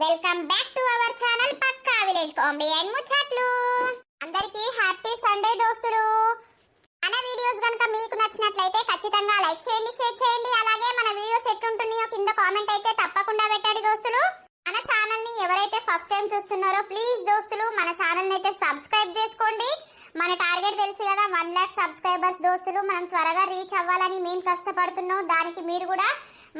Welcome back to our channel పక్కా village comedy and ముచ్చట్లు. అందరికీ హ్యాపీ సండే దోస్తులు. మన వీడియోస్ గనుక మీకు నచ్చినట్లయితే ఖచ్చితంగా లైక్ చేయండి, షేర్ చేయండి. అలాగే మన వీడియోస్ ఎట్లుంటున్నాయో కింద కామెంట్ అయితే తప్పకుండా పెట్టండి దోస్తులు. మన ఛానల్ ని ఎవరైతే ఫస్ట్ టైం చూస్తున్నారో ప్లీజ్ దోస్తులు మన ఛానల్ ని అయితే సబ్స్క్రైబ్ చేసుకోండి. మన టార్గెట్ తెలుసు కదా 1 లక్ష సబ్స్క్రైబర్స్ దోస్తులు. మనం త్వరగా రీచ్ అవ్వాలని మేము కష్టపడుతున్నాం. దానికి మీరు కూడా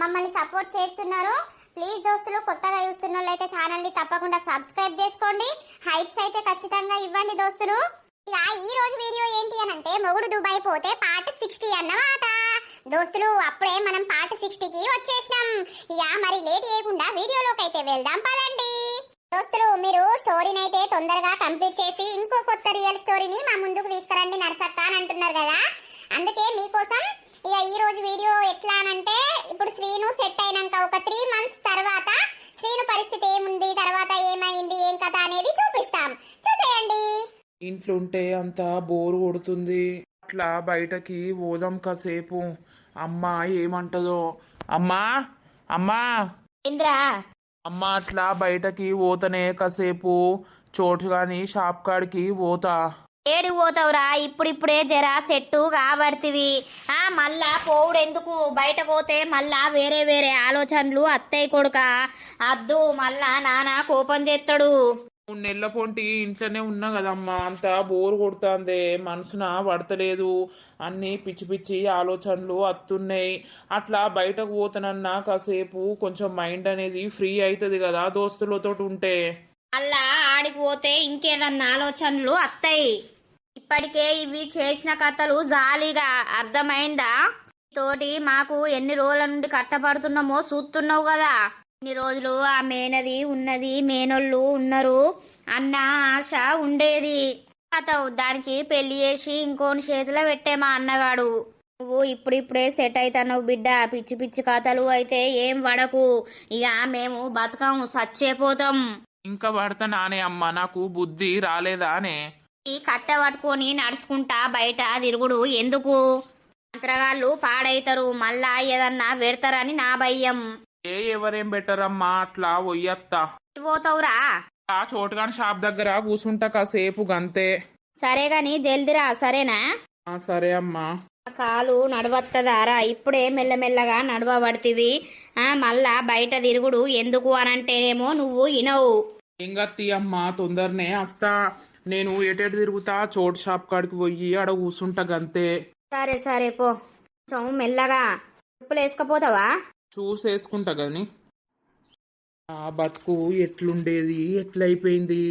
మమ్మల్ని సపోర్ట్ చేస్తున్నారు. ప్లీజ్ దోస్తులు కొత్తగా చూస్తున్న వాళ్ళైతే ఛానల్ ని తప్పకుండా సబ్స్క్రైబ్ చేసుకోండి. హైప్స్ అయితే ఖచ్చితంగా ఇవ్వండి దోస్తులు. ఇక ఈ రోజు వీడియో ఏంటి అని అంటే మొగుడు దుబాయ్ పోతే పార్ట్ 60 అన్నమాట దోస్తులు. అప్పుడే మనం పార్ట్ 60కి వచ్చేసినాం. ఇక మరి లేట్ చేయకుండా వీడియోలోకి అయితే వెళ్దాం పదండి దోస్తులు. మీరు స్టోరీని అయితే తొందరగా కంప్లీట్ చేసి ఇంకో కొత్త రియల్ స్టోరీని మా ముందుకు తీసుకురండి నర్సక్క అని అంటున్నారు కదా. అందుకే మీకోసం ఇక ఈ రోజు వీడియో ఎట్లా అనంటే, ఇప్పుడు శ్రీను సెట్ అయినాక ఒక 3 మంత్స్ తర్వాత శ్రీను పరిస్థితి ఏముంది, తర్వాత ఏమైంది, ఏం కథ అనేది చూపిస్తాం. చూసేయండి. ఇంట్లో ఉంటే అంతా బోరు కొడుతుంది. అట్లా బయటకి పోదాం కాసేపు. అమ్మా ఏమంటదో. అమ్మా అమ్మా ఇంద్రా అమ్మ అట్లా బయటకి పోతనే కాసేపు చోటు గాని షాప్ కాడికి పోతా. ఏడు పోతావురా? ఇప్పుడిప్పుడే జరా సెట్టు కాబడుతివి. మళ్ళా పోవుడు ఎందుకు? బయట పోతే మళ్ళా వేరే వేరే ఆలోచనలు అత్తయ్య కొడుక అద్దు. మళ్ళా నాన్న కోపం చేస్తాడు. 3 నెలల పొంటి ఇంట్లోనే ఉన్నా కదమ్మా, అంతా బోరు కొడుతుంది. మనసున పడతలేదు. అన్ని పిచ్చి పిచ్చి ఆలోచనలు అత్తున్నాయి. అట్లా బయటకు పోతానన్నా కాసేపు కొంచెం మైండ్ అనేది ఫ్రీ అవుతుంది కదా దోస్తులతో ఉంటే. మళ్ళా ఆడికి పోతే ఇంకేదన్నా ఆలోచనలు అత్తాయి. ఇప్పటికే ఇవి చేసిన కథలు జాలీగా అర్థమైందా? తోటి మాకు ఎన్ని రోజుల నుండి కట్టపడుతున్నామో చూస్తున్నావు కదా. ఇన్ని రోజులు ఆ మేనది ఉన్నది, మేనోళ్ళు ఉన్నారు అన్న ఆశ ఉండేది. దానికి పెళ్లి చేసి ఇంకోని చేతిలో పెట్టే మా అన్నగాడు. నువ్వు ఇప్పుడిప్పుడే సెట్ అవుతావు బిడ్డ. పిచ్చి పిచ్చి కథలు అయితే ఏం పడకు. ఇక మేము బతకం, సచ్చేపోతాం. ఇంకా పడతానానే అమ్మ, నాకు బుద్ధి రాలేదానే. ఈ కట్ట పట్టుకొని నడుచుకుంటా బయట తిరుగుడు ఎందుకు? మంత్రగాళ్ళు పాడైతారు, మళ్ళా ఏదన్నా పెడతారని నా భయం. ఎవరేం బెటరమ్మా, అట్లా పోయత్తా. పోతావురా? ఆ చోటుగాని షాప్ దగ్గర కూసుంటా కాసేపు గంతే. సరే గాని జల్దిరా, సరేనా? సరే అమ్మా. కాలు నడవత్తదారా? ఇప్పుడే మెల్లమెల్లగా నడవబడితివి. మళ్ళా బయట తిరుగుడు ఎందుకు అనంటేనేమో నువ్వు ఇనవు. ఇంగత్తి అమ్మా, తొందరనే వస్తా. నేను ఏటేటు తిరుగుతా, చోటు షాప్ కాడికి పోయి ఆడ కూసుంటా గంతే. సరే సరే పో. కొంచెం మెల్లగా. చెప్పులు వేసుకపోతావా? చూసేసుకుంటా గాని. ఆ బతుకు ఎట్లుండేది, ఎట్లయిపోయింది.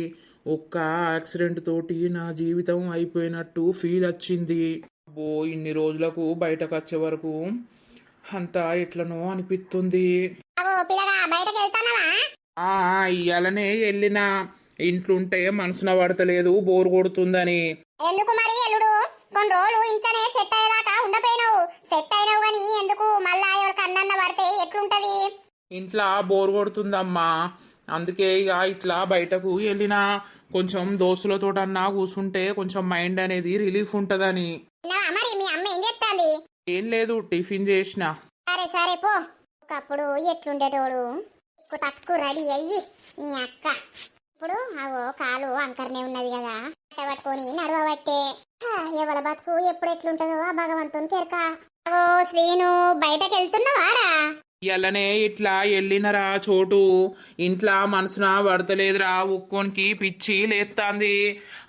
ఒక్క యాక్సిడెంట్ తోటి నా జీవితం అయిపోయినట్టు ఫీల్ వచ్చింది. అబ్బో, ఇన్ని రోజులకు బయటకు వచ్చే వరకు అంతా ఎట్లనో అనిపిస్తుంది. ఇయ్యాలనే వెళ్ళినా. ఇంట్లుంటే మనసున పడతలేదు, బోరు కొడుతుందని. ఎందుకు మరి ఎల్లుడు కొన్ని రోజులు ఇంట్లోనే సెట్ అయ్యేదాకా ఉండపోయినావు. సెట్ అయినావు గానీ ఎందుకు మళ్ళా ఎవరికి అన్నన్న పడితే ఎట్లుంటది? ఇంట్లో బోరు కొడుతుందమ్మా. అందుకే ఇక ఇట్లా బయటకు వెళ్ళినా. కొంచెం దోస్తులతోటన్నా కూర్చుంటే కొంచెం మైండ్ అనేది రిలీఫ్ ఉంటదని. మరి మీ అమ్మ ఏం చెప్తాంది? ఏం లేదు, టిఫిన్ చేసిన. సరే సరే పో. ఒకప్పుడు ఎట్లుండేటోడు, తక్కువ రెడీ అయ్యి నీ అక్క ఇప్పుడు అవో కాలు అంకరనే ఉన్నది కదా, పట్టుకొని నడవబట్టే. ఎవల బతుకు ఎప్పుడు ఎట్లుంటదో ఆ భగవంతుని కెరక. అవో శ్రీను, బయటకు వెళ్తున్నావారా? ఇలానే ఇట్లా వెళ్ళినరా చోటు. ఇంట్లో మనసున పడతలేదురా, ఉక్కోనికి పిచ్చి లేస్తాంది.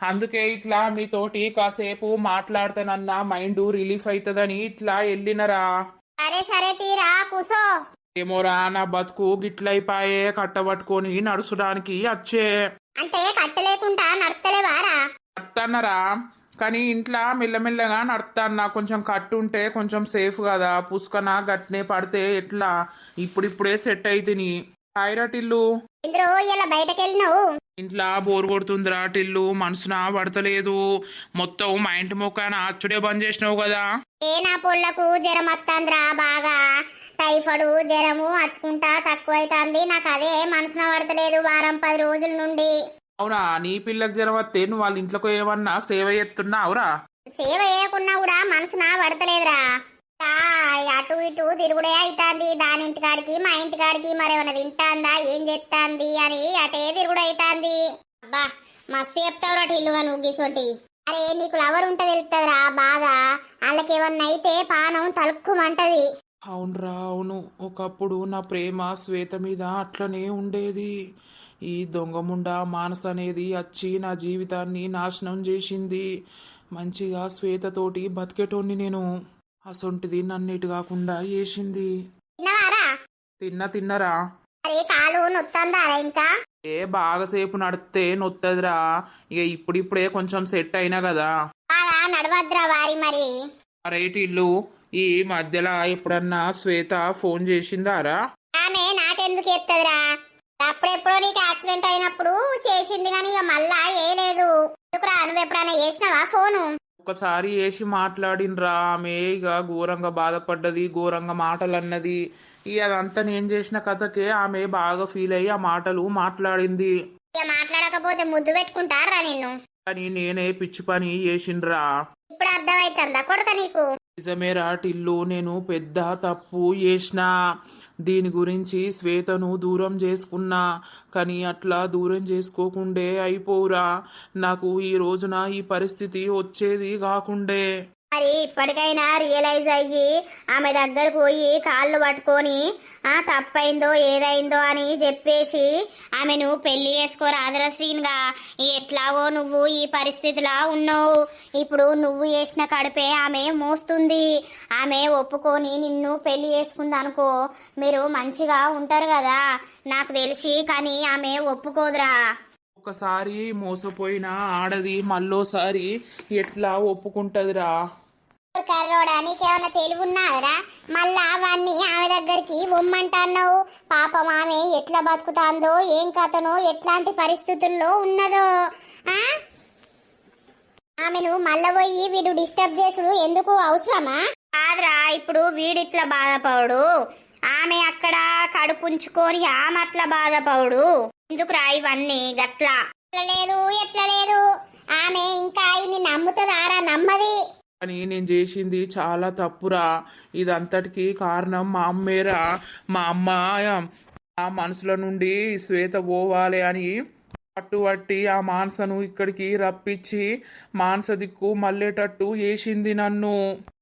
అందుకే ఇట్లా మీతోటి కాసేపు మాట్లాడతానన్నా మైండ్ రిలీఫ్ అవుతుందని ఇట్లా వెళ్ళినరా. సరే సరే తీరా కూసో. ఏమోరా, నా బతుకు గిట్లయిపాయే. కట్టబట్టుకొని నడుచడానికి వచ్చే. అంటే కట్టలేకుండా నడతలేవారా? నడుతన్నరా, కానీ ఇంట్లో మెల్లమెల్లగా నడుతాన్నా. కొంచెం కట్టు ఉంటే కొంచెం సేఫ్ కదా. పుష్కన గట్నే పడితే ఎట్లా? ఇప్పుడిప్పుడే సెట్ అయితిని. హాయిరా టిల్లు. ఇంద్రో ఇలా బయటకెళ్ళినావు? ఇంట్లో బోర్ కొడుతుందిరా టిల్లు, మనసున పడతలేదు. మొత్తం మా ఇంటి మొక్కన అచ్చుడే బంద్ చేసినావు కదా. ఏ నా పొల్లకు జ్వరం వస్తాందిరా బాగా. టైఫాయిడ్ జ్వరము అచ్చుకుంటా తక్కువ అవుతుంది. నాకు అదే మనసున పడతలేదు వారం 10 రోజుల నుండి. అవునా? నీ పిల్లకి జ్వరం వస్తే నువ్వు వాళ్ళ ఇంట్లోకి ఏమన్నా సేవ చేస్తున్నావురా? సేవ చేయకున్నా కూడా మనసున పడతలేదురా. ఆ, అటు ఇటు తిరుగుడే అవుతాంది. దాని ఇంటికాడికి మా ఇంటికాడికి మరేమన్నా తింటాందా ఏం చేస్తాంది అని అటే తిరుగుడు అవుతాంది. అబ్బా మస్తు చెప్తావురా ఇల్లుగా నువ్వు గీసొంటి. అరే నీకు లవర్ ఉంటే తెలుస్తుందిరా బాధ. వాళ్ళకేమన్నా అయితే పానం తలుక్కుమంటది. అవునరా అవును, ఒకప్పుడు నా ప్రేమ శ్వేత మీద అట్లనే ఉండేది. ఈ దొంగముండ మానస అనేది వచ్చి నా జీవితాన్ని నాశనం చేసింది. మంచిగా శ్వేతతోటి బతికేటోన్ని నేను. అసొంటిది నన్ను ఇటు కాకుండా చేసింది. తిన్నవారా? తిన్నరా. అరే కాలు నొత్తందారా ఇంకా? ఏ బాగాసేపు నడితే నొత్తదిరా. ఇక ఇప్పుడిప్పుడే కొంచెం సెట్ అయినా కదా. బాగా నడవద్దురా వారి మరి. రైట్ ఇల్లు. ఈ మధ్యలో ఎప్పుడన్నా శ్వేత ఫోన్ చేసిందారా? ఆమె నాకెందుకు ఎత్తదిరా? అప్పుడెప్పుడో నీకు యాక్సిడెంట్ అయినప్పుడు చేసింది కానీ ఇక మళ్ళా ఏలేదు. ఎందుకురా నువ్వు ఎప్పుడైనా చేసినావా ఫోను? ఒకసారి వేసి మాట్లాడినరా. ఆమె ఇక ఘోరంగా బాధపడ్డది, ఘోరంగా మాటలు అన్నది. ఇక అదంతా నేను చేసిన కథకే ఆమె బాగా ఫీల్ అయ్యి ఆ మాటలు మాట్లాడింది. ఇక మాట్లాడకపోతే ముద్దు పెట్టుకుంటారా నిన్ను? కానీ నేనే పిచ్చి పని చేసిండ్రా. ఇప్పుడు అర్థమైతుందా కొడక నీకు? నిజమేరా టిల్లు, నేను పెద్ద తప్పు చేసిన. దీని గురించి శ్వేతను దూరం చేసుకున్నా. కానీ అట్లా దూరం చేసుకోకుండే అయిపోవురా. నాకు ఈ రోజున ఈ పరిస్థితి వచ్చేది కాకుండే. మరి ఇప్పటికైనా రియలైజ్ అయ్యి ఆమె దగ్గరకు పోయి కాళ్ళు పట్టుకొని తప్పైందో ఏదైందో అని చెప్పేసి ఆమెను పెళ్లి చేసుకోరాదరా శ్రీన్గా. ఎట్లాగో నువ్వు ఈ పరిస్థితిలో ఉన్నావు. ఇప్పుడు నువ్వు చేసిన కడిపే ఆమె మోస్తుంది. ఆమె ఒప్పుకొని నిన్ను పెళ్లి చేసుకుంది అనుకో, మీరు మంచిగా ఉంటారు కదా నాకు తెలిసి. కానీ ఆమె ఒప్పుకోదురా. ఒకసారి మోసపోయిన ఆడది మళ్ళోసారి ఎట్లా ఒప్పుకుంటదిరా? కర్రోడా నీకేమన్నా తెలివి ఉన్నారా? మళ్ళా వాణ్ణి ఆమె దగ్గరికి బొమ్మంటున్నావు. పాపం ఆమె ఎట్లా బతుకుతాందో ఏం కథనో ఎట్లాంటి పరిస్థితుల్లో ఉన్నదో. ఆమెను మళ్ళా పోయి వీడు డిస్టర్బ్ చేసుడు ఎందుకు అవసరమా? కాదురా, ఇప్పుడు వీడిట్లా బాధపడు, ఆమె అక్కడ కడుపుంచుకొని ఆమె అట్లా బాధపడు ఎందుకురా ఇవన్నీ గట్లా? ఎట్లా లేదు ఆమె ఇంకా ఆయన్ని నమ్ముతుందారా? నమ్మది. అని నేను చేసింది చాలా తప్పురా. ఇదంతటికి కారణం మా అమ్మేరా. మా అమ్మ ఆ మనసుల నుండి శ్వేత పోవాలి అని పట్టుబట్టి ఆ మానసను ఇక్కడికి రప్పించి మానస దిక్కు మళ్ళేటట్టు చేసింది నన్ను.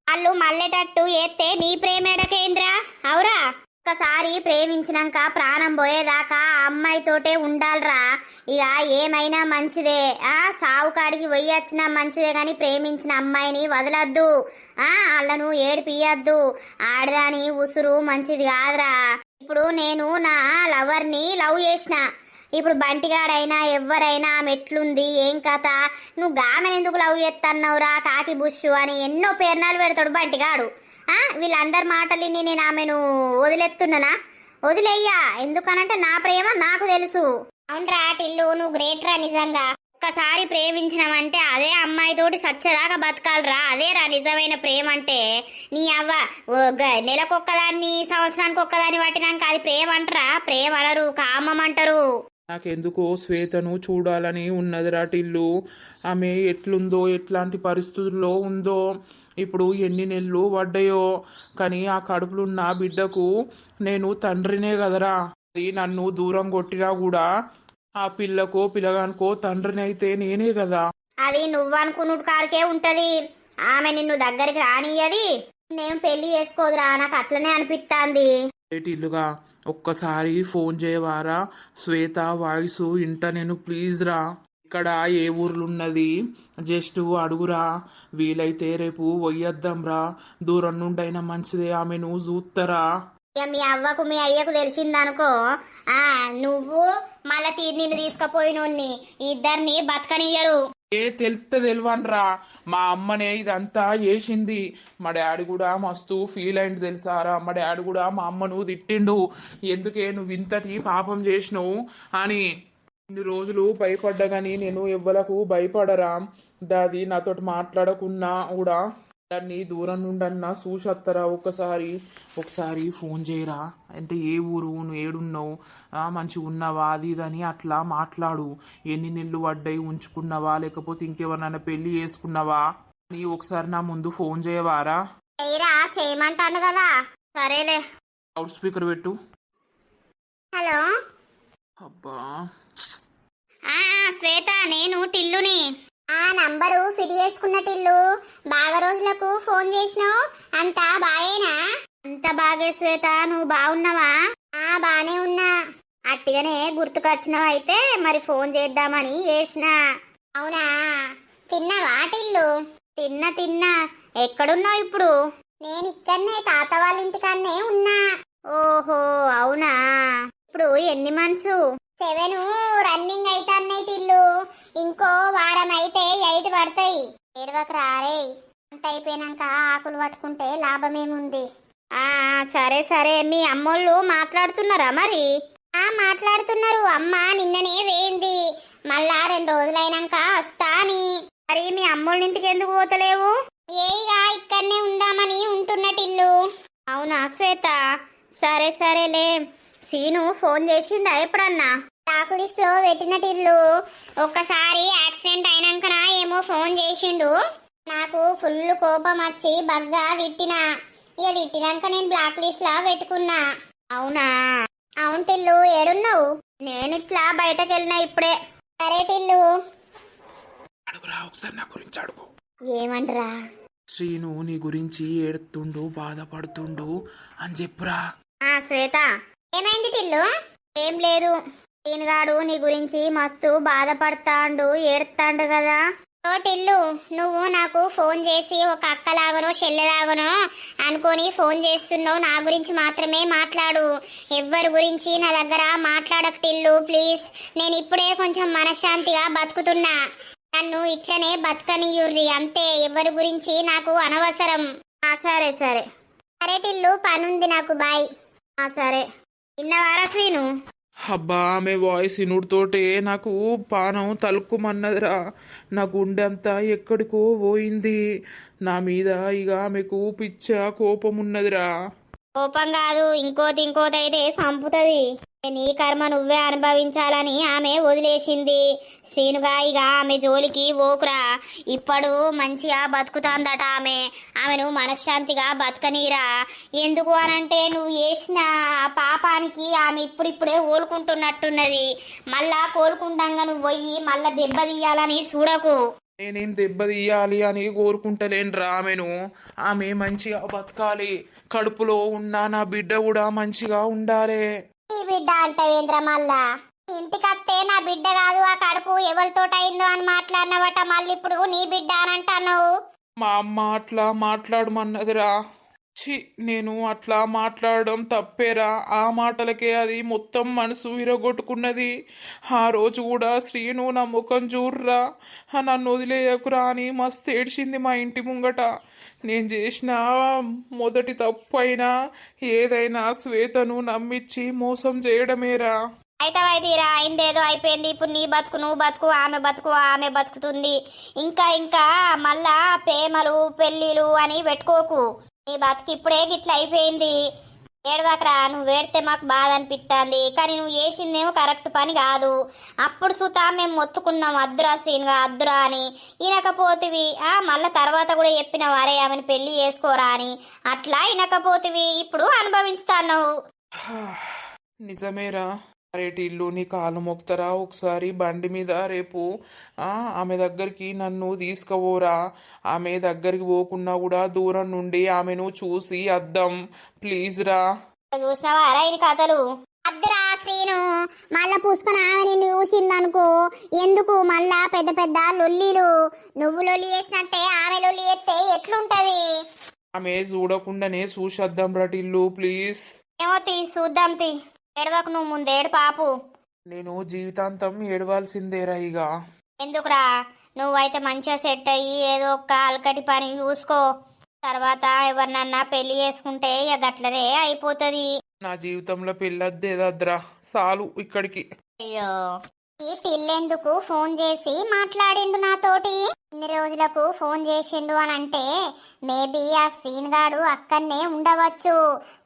వాళ్ళు మళ్ళేటట్టు ఎత్తే నీ ప్రేమేడకేంద్ర అవురా? ఒక్కసారి ప్రేమించినాక ప్రాణం పోయేదాకా ఆ అమ్మాయితోటే ఉండాలిరా. ఇక ఏమైనా మంచిదే, సావు కాడికి పోయొచ్చినా మంచిదే కానీ ప్రేమించిన అమ్మాయిని వదలద్దు. వాళ్ళను ఏడిపియద్దు. ఆడదాని ఉసురు మంచిది కాదురా. ఇప్పుడు నేను నా లవర్ని లవ్ చేసిన. ఇప్పుడు బంటిగాడైనా ఎవరైనా ఆమె ఎట్లుంది ఏం కథ, నువ్వు గామెను ఎందుకు లవ్ చేస్తున్నావురా కాకి బుష్షు అని ఎన్నో పేర్నాలు పెడతాడు బంటిగాడు. వీళ్ళందరి మాటలు నేను ఆమెను వదిలేస్తున్నానా? వదిలేయ్యా. ఎందుకనంటే నా ప్రేమ నాకు తెలుసు. అవునరా టిల్లు, నువ్వు గ్రేట్ రా నిజంగా. ఒక్కసారి ప్రేమించినామంటే అదే అమ్మాయితోటి సచ్చదాకా బతకాలరా. అదేరా నిజమైన ప్రేమ అంటే. నీ అవ్వ నెలకొక్కదాన్ని సంవత్సరానికి ఒక్కదాన్ని పట్టినాక అది ప్రేమ అంటారా? ప్రేమ అనరు, కామం అంటారు. నాకెందుకో శ్వేతను చూడాలని ఉన్నదిరా టిల్లు. ఆమె ఎట్లుందో ఎట్లాంటి పరిస్థితుల్లో ఉందో, ఇప్పుడు ఎన్ని నెలలు పడ్డాయో. కానీ ఆ కడుపులున్న బిడ్డకు నేను తండ్రినే కదరా. అది నన్ను దూరం కొట్టినా కూడా ఆ పిల్లకు పిల్లగానికో తండ్రిని అయితే నేనే కదా. అది నువ్వనుకున్నట్టు కాడికే ఉంటది. ఆమె నిన్ను దగ్గరికి రానియ్యది. నేను పెళ్లి చేసుకోదురా, నాకు అట్లనే అనిపిస్తాంది. ఇల్లుగా ఒక్కసారి ఫోన్ చేయవారా? శ్వేత వాయిస్ ఇంట నేను ప్లీజ్ రా. ఇక్కడ ఏ ఊర్లున్నది జస్ట్ అడుగురా. వీలైతే రేపు పోయొద్దాం రా. దూరం నుండైనా మంచిదే, ఆమెను చూస్తారా? మీ అవ్వకు మీ అయ్యకు తెలిసిందనుకో, నువ్వు మళ్ళా నిన్ను తీసుకుపోయినోన్ని ఇద్దరిని బతకనియ్యరు. తెలియవనరా. మా అమ్మనే ఇదంతా చేసింది. మా డాడీ కూడా మస్తు ఫీల్ అయింది తెలుసారా. మా డాడీ కూడా మా అమ్మను తిట్టిండు. ఎందుకే నువ్వు ఇంతటి పాపం చేసినావు అని. ఇన్ని రోజులు భయపడ్డా కానీ నేను ఎవ్వలకు భయపడరా. దాది నాతోటి మాట్లాడకున్నా కూడా దాన్ని దూరం నుండన్నా చూసత్తరా. ఒకసారి ఫోన్ చేయరా. అంటే ఏ ఊరు, నువ్వు ఏడున్నావు, మంచిగా ఉన్నావా, అది ఇదని అట్లా మాట్లాడు. ఎన్ని నెలలు పడ్డాయి, ఉంచుకున్నావా లేకపోతే ఇంకెవరినైనా పెళ్లి చేసుకున్నావా అని ఒకసారి నా ముందు ఫోన్ చేయవారా? చెయ్యరా చేయమంటాను కదా. సరేలే. లౌడ్ స్పీకర్ పెట్టు. హలో అబ్బా శ్వేత, నేను టిల్లుని. ఆ నంబరు ఫిట్ చేసుకున్నటిల్లు. బాగా రోజులకు ఫోన్ చేసినావు. అంతా బాగేనా? అంత బాగే శ్వేత, నువ్వు బాగున్నావా? బానే ఉన్నా. అట్టిగానే గుర్తుకొచ్చినావు అయితే మరి ఫోన్ చేద్దామని చేసిన. అవునా, తిన్నావా టిల్లు? తిన్నా. ఎక్కడున్నావు ఇప్పుడు? నేను ఇక్కడనే తాత వాళ్ళ ఇంటికాడనే ఉన్నా. ఓహో అవునా. ఇప్పుడు ఎన్ని మంత్స్? 7 రన్నింగ్ అయితే అన్నయ్య టిల్లు. ఇంకో వారం అయితే 8 పడతాయి. ఏడవకు రారే. అంత అయిపోయినాక ఆకులు పట్టుకుంటే లాభమేముంది. సరే. మీ అమ్మోళ్ళు మాట్లాడుతున్నారా మరి? మాట్లాడుతున్నారు. అమ్మ నిన్ననే వేయింది. మళ్ళా 2 రోజులైనాక వస్తా అని. మరి మీ అమ్మోళ్ళ ఇంటికి ఎందుకు పోతలేవు? ఏయిగా ఇక్కడనే ఉందామని ఉంటున్నటిల్లు. అవునా శ్వేత, సరేలే. సీను ఫోన్ చేసిండా ఎప్పుడన్నా? టాకు లిస్ట్ లో పెట్టినటిల్లు. ఒక్కసారి యాక్సిడెంట్ అయినాకన ఏమో ఫోన్ చేసిండు. నాకు ఫుల్ కోపం వచ్చి బగ్గా తిట్టినా. ఇక తిట్టినాక నేను బ్లాక్ లిస్ట్ లా పెట్టుకున్నా. అవునా? అవును టిల్లు, ఏడున్నావు? నేను ఇట్లా బయటకు వెళ్ళినా ఇప్పుడే. సరే టిల్లు. అడుగురా ఒకసారి నా గురించి అడుగు. ఏమంటరా? శ్రీను నీ గురించి ఏడుతుండు బాధపడుతుండు అని చెప్పురా. శ్వేత, ఏమైంది టిల్లు? ఏం లేదు. ఈయనగాడు నీ గురించి మస్తు బాధపడతాండు, ఏడుతాండు కదా. ఓ టిల్లు, నువ్వు నాకు ఫోన్ చేసి ఒక అక్కలాగనో చెల్లెలాగనో అనుకొని ఫోన్ చేస్తున్నావు. నా గురించి మాత్రమే మాట్లాడు. ఎవ్వరి గురించి నా దగ్గర మాట్లాడకు టిల్లు ప్లీజ్. నేను ఇప్పుడే కొంచెం మనశ్శాంతిగా బతుకుతున్నా. నన్ను ఇట్లనే బతకనియుర్రి అంతే. ఎవరి గురించి నాకు అనవసరం. సరే సరే టిల్లు, పనుంది నాకు. బాయ్. సరే. ఇన్నవారా శ్రీను? అబ్బా ఆమె వాయిస్ ఇనుడితోటే నాకు పానం తలుక్కుమన్నదిరా. నా గుండె అంతా ఎక్కడికో పోయింది. నా మీద ఇక ఆమెకు పిచ్చ కోపం ఉన్నదిరా. కోపం కాదు, ఇంకోటి అయితే సంపుతుంది. నీ కర్మ నువ్వే అనుభవించాలని ఆమె వదిలేసింది. శ్రీనుగా ఇక ఆమె జోలికి ఓకురా. ఇప్పుడు మంచిగా బతుకుతాందట ఆమెను మనశ్శాంతిగా బతకనీరా. ఎందుకు అనంటే నువ్వు చేసిన పాపానికి ఆమె ఇప్పుడిప్పుడే కోలుకుంటున్నట్టున్నది. మళ్ళా కోలుకుంటాంగా నువ్వు పోయి మళ్ళా దెబ్బతీయాలని చూడకు. నేనేం దెబ్బతీయాలి అని కోరుకుంటలేనురా ఆమెను. ఆమె మంచిగా బతకాలి. కడుపులో ఉన్న నా బిడ్డ కూడా మంచిగా ఉండాలి. ఈ బిడ్డ అంటవేంద్ర మళ్ళా? ఇంటికత్తే నా బిడ్డ కాదు, ఆ కడుపు ఎవరితోట అయిందో అని మాట్లాడినవట. మళ్ళీ ఇప్పుడు నీ బిడ్డ అని అంటున్నావు. మా అమ్మ అట్లా మాట్లాడమన్నదిరా. నేను అట్లా మాట్లాడడం తప్పేరా. ఆ మాటలకే అది మొత్తం మనసు విరగొట్టుకున్నది. ఆ రోజు కూడా శ్రీను నా ముఖం చూర్రా, నన్ను వదిలేయకురా అని మస్తు ఏడ్చింది మా ఇంటి ముంగట. నేను చేసిన మొదటి తప్పు అయినా ఏదైనా శ్వేతను నమ్మించి మోసం చేయడమేరా. అయితే వైతీరా, అయిందేదో అయిపోయింది. ఇప్పుడు నీ బతుకు నువ్వు బతుకు, ఆమె బతుకుతుంది. ఇంకా మళ్ళా ప్రేమలు పెళ్ళిళ్ళు అని పెట్టుకోకు. నీ బతుకు ఇప్పుడే గిట్ల అయిపోయింది. ఏడవకరా. నువ్వు ఏడితే మాకు బాధ అనిపిస్తుంది, కానీ నువ్వు చేసిందేమో కరెక్ట్ పని కాదు. అప్పుడు సుతా మేము మొత్తుకున్నాం అద్దురా శ్రీనుగా అద్దురా అని. ఇనకపోతివి. మళ్ళా తర్వాత కూడా చెప్పిన వారే ఆమెను పెళ్లి చేసుకోరా అని. అట్లా ఇనకపోతివి. ఇప్పుడు అనుభవిస్తాను. నిజమేరా. రేటి ఇల్లు నీ కాలు మొక్తరా ఒకసారి బండి మీద రేపు ఆమె దగ్గరికి నన్ను తీసుకుపోరా. ఆమె దగ్గరికి పోకున్నా కూడా దూరం నుండి ఆమెను చూసి అద్దం ప్లీజ్ రా. చూసినావా ఆయన కథలు? అద్దురా శ్రీను. మళ్ళా పూసుకొని ఆమె నిన్ను చూసిందనుకో, ఎందుకు మళ్ళా పెద్ద పెద్ద లొల్లీలు? నువ్వు లొల్లి చేసినట్టే ఆమె లొల్లి చేస్తే ఎట్లుంటది? ఆమె చూడకుండానే చూసొద్దాం రటిల్లు ప్లీజ్. ఏమో చూద్దాం. ఏడవకు, నువ్వు ముందేడు పాపు. నేను జీవితాంతం ఏడవాల్సిందేరా ఇక. ఎందుకురా? నువ్వైతే మంచిగా సెట్ అయ్యి ఏదో ఒక అలకటి పని చూసుకో. తర్వాత ఎవరినన్నా పెళ్లి చేసుకుంటే ఇక గట్లనే అయిపోతుంది. నా జీవితంలో పెళ్ళద్దేదద్రా, చాలు ఇక్కడికి. అయ్యో, ఈ టిల్లెందుకు ఫోన్ చేసి మాట్లాడిండు నాతోటి? ఇన్ని రోజులకు ఫోన్ చేసిండు అని అంటే మేబీ ఆ శ్రీన్ గాడు అక్కడనే ఉండవచ్చు.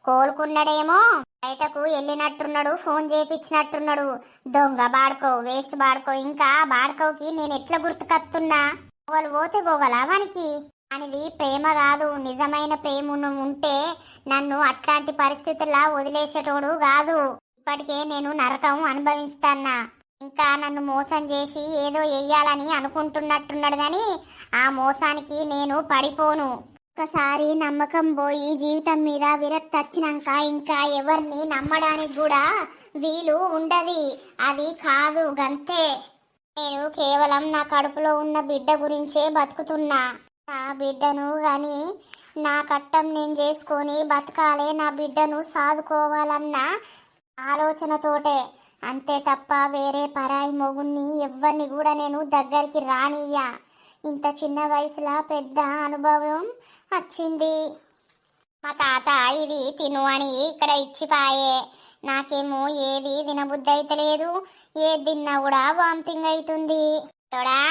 కోలుకున్నాడేమో, బయటకు వెళ్ళినట్టున్నాడు, ఫోన్ చేపించినట్టున్నాడు. దొంగ బాడుకో, వేస్ట్ బాడుకో. ఇంకా బాడుకోకి నేను ఎట్లా గుర్తుకత్తున్నా? వాళ్ళు పోతే పోగలా వానికి. అనేది ప్రేమ కాదు. నిజమైన ప్రేమ ఉంటే నన్ను అట్లాంటి పరిస్థితుల్లో వదిలేసేటోడు కాదు. ఇప్పటికే నేను నరకం అనుభవిస్తాన్నా, ఇంకా నన్ను మోసం చేసి ఏదో వెయ్యాలని అనుకుంటున్నట్టున్నాడు గాని ఆ మోసానికి నేను పడిపోను. ఒకసారి నమ్మకం పోయి జీవితం మీద విరక్తి వచ్చినాక ఇంకా ఎవరిని నమ్మడానికి కూడా వీలు ఉండదు. అది కాదు గంతే. నేను కేవలం నా కడుపులో ఉన్న బిడ్డ గురించే బతుకుతున్నా. నా బిడ్డను గాని నా కట్టం నేను చేసుకొని బతకాలే, నా బిడ్డను సాదుకోవాలన్న ఆలోచనతోటే, అంతే తప్ప వేరే పరాయి మొగుణ్ణి ఎవరిని కూడా నేను దగ్గరికి రానియ్యా. ఇంత చిన్న వయసులో పెద్ద అనుభవం వచ్చింది. మా తాత ఇది తిను అని ఇక్కడ ఇచ్చిపాయే. నాకేమో ఏది తినబుద్ధి అయితే లేదు, ఏది తిన్నా కూడా వామిటింగ్ అవుతుంది. తోడా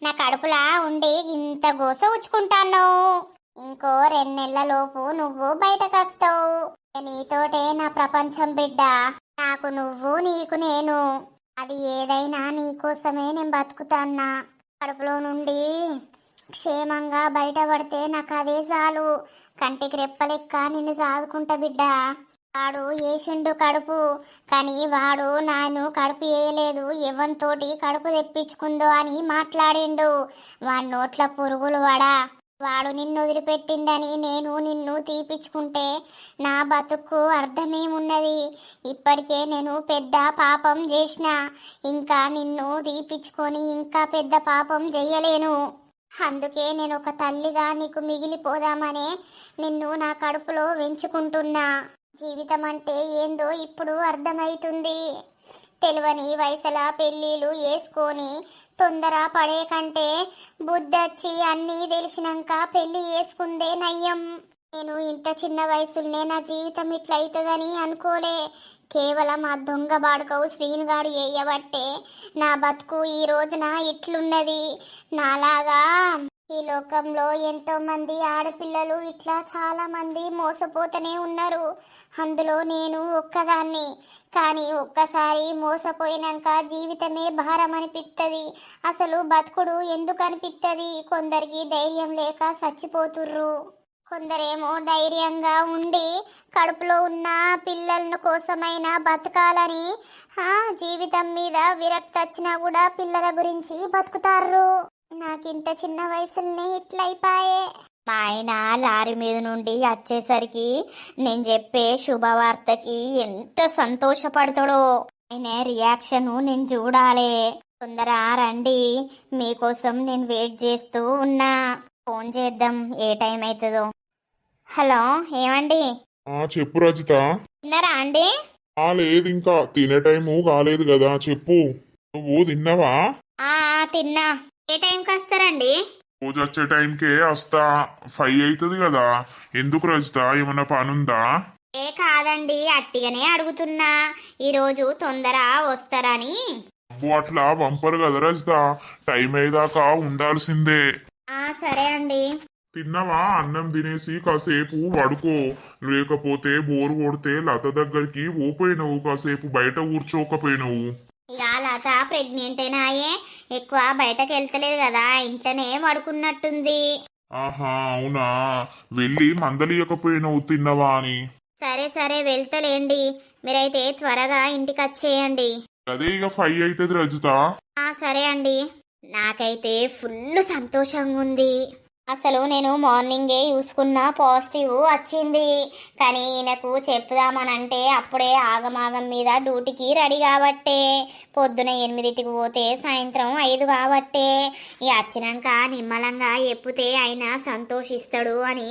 నా కడుపులా ఉండి ఇంత గోస ఉచ్చుకుంటాను. ఇంకో 2 నెలల లోపు నువ్వు బయటకు వస్తావు. నీతోటే నా ప్రపంచం బిడ్డ. నాకు నువ్వు, నీకు నేను. అది ఏదైనా నీకోసమే నేను బతుకుతాన్నా. కడుపులో నుండి క్షేమంగా బయటపడితే నాకు అదే చాలు. కంటికి రెప్పలెక్క నిన్ను సాదుకుంటా బిడ్డ. వాడు వేసిండు కడుపు, కానీ వాడు నాను కడుపు వేయలేదు. ఎవరితోటి కడుపు తెప్పించుకుందో అని మాట్లాడిండు. వాడి నోట్ల పురుగులు వాడా. వాడు నిన్ను వదిలిపెట్టిండని నేను నిన్ను తీపిచ్చుకుంటే నా బతుకు అర్థమేమున్నది? ఇప్పటికే నేను పెద్ద పాపం చేసిన, ఇంకా నిన్ను తీపిచ్చుకొని ఇంకా పెద్ద పాపం చెయ్యలేను. అందుకే నేను ఒక తల్లిగా నీకు మిగిలిపోదామనే నిన్ను నా కడుపులో పెంచుకుంటున్నా. జీవితం అంటే ఏందో ఇప్పుడు అర్థమవుతుంది. తెలియని వయసులా పెళ్ళిళ్ళు వేసుకొని తొందర పడే కంటే బుద్ధొచ్చి అన్నీ తెలిసినాక పెళ్లి చేసుకుందే నయ్యం. నేను ఇంత చిన్న వయసులోనే నా జీవితం ఇట్లా అవుతుందని అనుకోలే. కేవలం ఆ దొంగ బాడుకవు శ్రీనుగాడు వేయబట్టే నా బతుకు ఈ రోజున ఇట్లున్నది. నాలాగా ఈ లోకంలో ఎంతో మంది ఆడపిల్లలు ఇట్లా చాలా మంది మోసపోతూనే ఉన్నారు. అందులో నేను ఒక్కదాన్ని. కానీ ఒక్కసారి మోసపోయినాక జీవితమే భారం అనిపిస్తుంది. అసలు బతుకుడు ఎందుకు అనిపిస్తుంది? కొందరికి ధైర్యం లేక చచ్చిపోతుర్రు, కొందరేమో ధైర్యంగా ఉండి కడుపులో ఉన్న పిల్లల కోసమైనా బతకాలని జీవితం మీద విరక్తి వచ్చినా కూడా పిల్లల గురించి బతుకుతారు. నాకింత చిన్న వయసులోనే ఇట్లా అయిపోయే. మా ఆయన లారీ మీద నుండి వచ్చేసరికి నేను చెప్పే శుభవార్తకి ఎంత సంతోషపడతాడో. ఆయన రియాక్షన్ నేను చూడాలి. తొందర రండి, మీకోసం నేను వెయిట్ చేస్తూ ఉన్నా. ఫోన్ చేద్దాం ఏ టైం అవుతుందో. హలో, ఏమండి? చెప్పు రజిత. తిన్నారా అండి? లేదు, ఇంకా తినే టైము కాలేదు కదా. చెప్పు, నువ్వు తిన్నావా? తిన్నా. ఏ టైంకి వస్తారండి? రోజు వచ్చే టైంకే వస్తా. 5 అవుతుంది కదా. ఎందుకు రజిత, ఏమన్నా పనుందా? కాదండి, అట్టిగానే అడుగుతున్నా. ఈరోజు తొందర వస్తారని. అబ్బో, అట్లా పంపరు కదా రజిత. టైం అయ్యేదాకా ఉండాల్సిందే. సరే అండి. తిన్నావా? అన్నం తినేసి కాసేపు పడుకో. లేకపోతే బోరు కొడితే లత దగ్గరికి పోపోయినవు, కాసేపు బయట కూర్చోకపోయినవు. ఇక లత ప్రెగ్నెంట్ అయినాయే, ఎక్కువ బయటకు వెళ్తలేదు కదా, ఇంట్లోనే పడుకున్నట్టుంది. ఆహా, అవునా? వెళ్ళి మందలియకపోయినవు తిన్నవా అని. సరే సరే వెళ్తలేండి. మీరైతే త్వరగా ఇంటికి వచ్చేయండి. అదే ఇక 5 అవుతుంది రజిత. సరే అండి. నాకైతే ఫుల్ సంతోషంగా ఉంది. అసలు నేను మార్నింగే చూసుకున్న పాజిటివ్ వచ్చింది, కానీ ఈయనకు చెప్పుదామనంటే అప్పుడే ఆగమాగం మీద డ్యూటీకి రెడీ కాబట్టే. పొద్దున 8కి పోతే సాయంత్రం 5 కాబట్టే. ఇక వచ్చినాక నిమ్మలంగా ఎప్పితే ఆయన సంతోషిస్తాడు అని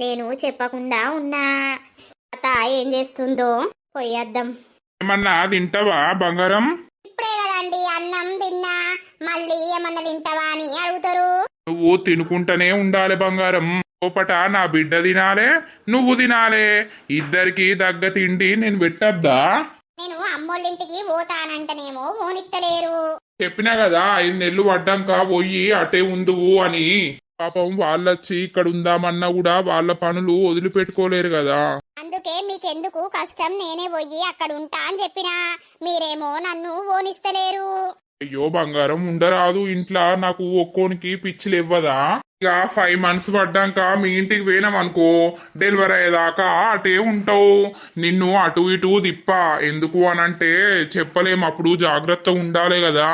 నేను చెప్పకుండా ఉన్నా. అత ఏం చేస్తుందో పోయేద్దాం. ఏమన్నా తింటావా బంగారం? ఇప్పుడే కదండి అన్నం తిన్నా, మళ్ళీ ఏమన్నా తింటావా అని అడుగుతారు. నువ్వు తినుకుంటూనే ఉండాలి బంగారం. లోపట నా బిడ్డ తినాలే, నువ్వు తినాలే. ఇద్దరికి దగ్గ తిండి నేను పెట్టద్దా? నేను అమ్మోళ్ళింటికి పోతానంటేనేమో పోనిత్తలేరు. చెప్పినా కదా 5 నెలలు పడ్డాక పోయి అటే ఉందువు అని. పాపం వాళ్ళొచ్చి ఇక్కడ ఉందామన్నా కూడా వాళ్ళ పనులు వదిలిపెట్టుకోలేరు కదా. అందుకే మీకెందుకు కష్టం, నేనే పోయి అక్కడ ఉంటా అని చెప్పినా. మీరేమో నన్ను పోనిస్తలేరు. అయ్యో బంగారం ఉండరాదు ఇంట్లో నాకు ఒక్కోనికి పిచ్చిలు ఇవ్వదా ఇక 5 months పడ్డాక మీ ఇంటికి పోయినామనుకో డెలివరీ అయ్యేదాకా అటే ఉంటావు నిన్ను అటు ఇటు తిప్పా ఎందుకు అనంటే చెప్పలేం అప్పుడు జాగ్రత్తగా ఉండాలి కదా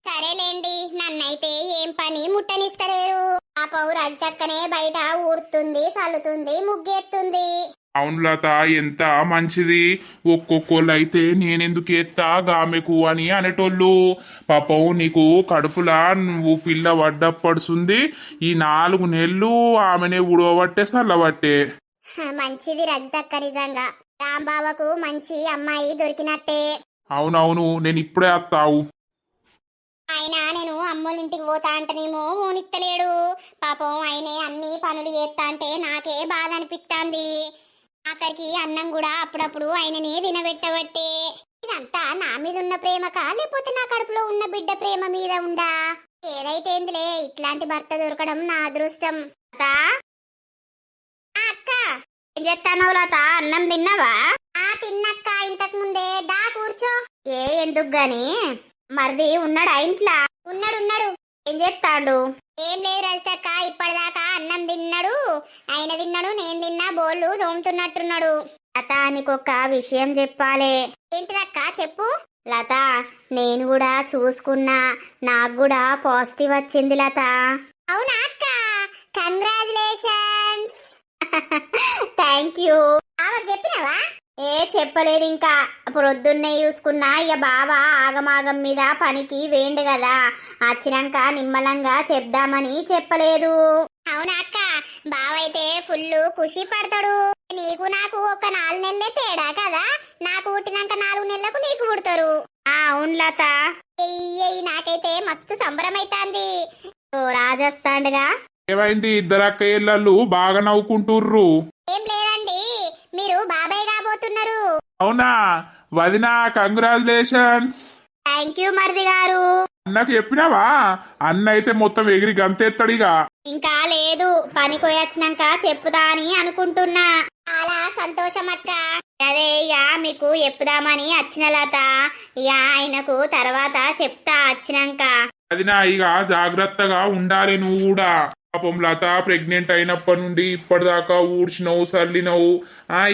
సరేలేండి నన్నైతే ఏం పని ముట్టనిస్తలేరు పాపం రజతక్కనే బయట ఊడుతుంది చల్లుతుంది ముగ్గెత్తుంది అవును లత ఎంత మంచిది ఒక్కొక్కళ్ళు అయితే నేనెందుకు ఎత్తా గామెకు అని అనేటోళ్ళు పాపం నీకు కడుపులా నువ్వు పిల్ల పడ్డపడుతుంది ఈ 4 నెలలు ఆమెనే ఉడవబట్టే చల్లబట్టే మంచిది రజతక్క నిజంగా రాంబావకు మంచి అమ్మాయి దొరికినట్టే అవునవును నేను ఇప్పుడే వస్తావు అయినా నేను అమ్మోళ్ళింటికి పోతా అంటేనేమో మోనిత్తలేడు పాపం ఆయనే అన్ని పనులు చేస్తా అంటే నాకే బాధ అనిపిస్తుంది ఆఖరికి అన్నం కూడా అప్పుడప్పుడు ఆయననే తినబెట్టబట్టే ఇదంతా నా మీద ఉన్న ప్రేమకా లేకపోతే నా కడుపులో ఉన్న బిడ్డ ప్రేమ మీద ఉందా ఏదైతేందిలే ఇట్లాంటి భర్త దొరకడం నా అదృష్టం లతా? ఆ అక్క ఏం చేస్తానో లత అన్నం తిన్నావా? తిన్నక్క ఇంతకు ముందే దా కూర్చో ఎందుకు గాని మరిది ఉన్నాడా ఇంట్లో? ఉన్నాడు ఏం చేస్తాడు? ఏం లేదు రజితక్క ఇప్పటిదాకా అన్నం తిన్నాడు ఆయన తిన్నాడు నేను తిన్నా బోళ్ళు తోముతున్నట్టున్నాడు లత నీకొక విషయం చెప్పాలి. ఏంటిదక్క చెప్పు లత నేను కూడా చూసుకున్నా నాకు కూడా పాజిటివ్ వచ్చింది లత. అవునా అక్క కంగ్రాచులేషన్స్ థ్యాంక్ యూ. చెప్పినావా చెప్పలేదు ఇంకా ప్రొద్దున్నే చూసుకున్నా ఇక బావ ఆగమాగం మీద పనికి వేండు కదా వచ్చినాక నిమ్మలంగా చెప్దామని చెప్పలేదు. అవునా అక్క బావైతే ఫుల్ ఖుషి పడతాడు నీకు నాకు ఒక 4 నెలలే తేడా కదా నాకు పుట్టినాక 4 నెలలకు నీకు పుడతారు. అవును లత. నాకైతే మస్తు సంబరం అవుతాంది. రాజస్థాన్గా ఏమైంది ఇద్దరు అక్కయ్యళ్ళు బాగా నవ్వుకుంటుర్రు ఏం లేదండి మీరు బాబాయ్ కాబోతున్నారు. అవునా వదినా కంగ్రాచులేషన్స్. థ్యాంక్ యూ మరిది గారు. అన్నకు చెప్పినావా అన్న అయితే మొత్తం ఎగిరి గంతెత్తడిగా. ఇంకా లేదు పనికి వచ్చినాక చెప్పుదా అని అనుకుంటున్నా. చాలా సంతోషం అక్క. అదే ఇక మీకు చెప్పుదామని వచ్చిన లత ఇక ఆయనకు తర్వాత చెప్తా వచ్చినాక. వదినా ఇక జాగ్రత్తగా ఉండాలి నువ్వు కూడా. పాపం లత ప్రెగ్నెంట్ అయినప్పటి నుండి ఇప్పటిదాకా ఊడ్చినవు చల్లినవు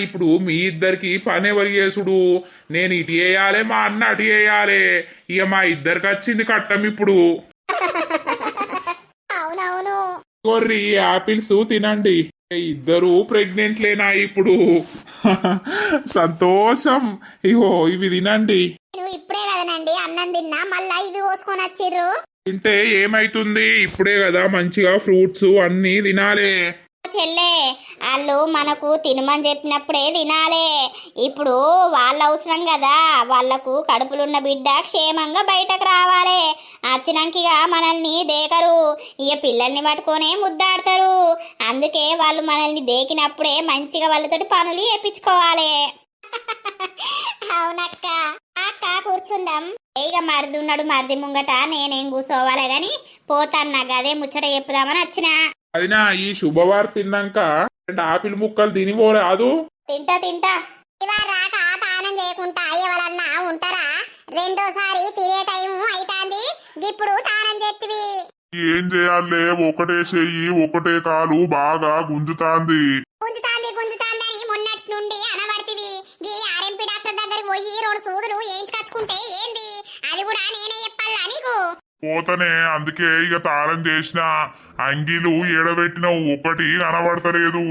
ఇప్పుడు మీ ఇద్దరికి పని ఎవరు చేసుడు నేను ఇటు వేయాలి మా అన్న అటు వేయాలి ఇక మా ఇద్దరికి వచ్చింది కట్టం ఇప్పుడు. అవునవును కొర్రి యాపిల్స్ తినండి ఇద్దరు ప్రెగ్నెంట్ లేనా ఇప్పుడు. సంతోషం ఇగో ఇవి తినండి. నేను ఇప్పుడే కదనండి అన్నం తిన్నా మళ్ళా ఇవి కోసుకొని వచ్చిర్రు. తింటే ఏమైతుంది ఇప్పుడే కదా మంచిగా ఫ్రూట్స్ అన్ని తినాలే. చెల్లే వాళ్ళు మనకు తినమని చెప్పినప్పుడే తినాలే. ఇప్పుడు వాళ్ళ అవసరం కదా వాళ్లకు కడుపులున్న బిడ్డ క్షేమంగా బయటకు రావాలి. వచ్చినాక ఇక మనల్ని దేకరు ఇక పిల్లల్ని పట్టుకొనే ముద్దాడతారు. అందుకే వాళ్ళు మనల్ని దేకినప్పుడే మంచిగా వాళ్ళతోటి పనులు చేపించుకోవాలి. అవునక్క అక్క కూర్చుందాం. ఇక మరిది ఉన్నాడు మరిది ముంగట నేనేం కూర్చోవాలి గాని పోతాన్నా గదే ముచ్చట చెప్పుదామని వచ్చిన. అదినా ఈ శుభవార్త తిన్నాక 2 ఆపిల్ ముక్కలు తినిపోరాదు. తింటా ఇవాళ రాక తానం చేయకుండా ఎవరన్నా ఉంటారా? రెండోసారి తినే టైము అయితాంది ఇప్పుడు తానం చేతివి. ఏం చేయాలే ఒకటే చెయ్యి ఒకటే కాలు బాగా గుంజుతాంది. గుంజుతాందని మొన్నటి నుండి అనబడితివి. ఈ ఆర్ఎంపీ డాక్టర్ దగ్గరికి పోయి 2 సూదులు వేయించుకొచ్చుకుంటే ఏంది అది కూడా నేనే చెప్పాలా నీకు? పోతనే అందుకే ఇక తాళం చేసిన అంగీలు ఏడబెట్టినవు ఒకటి కనబడతలేదు.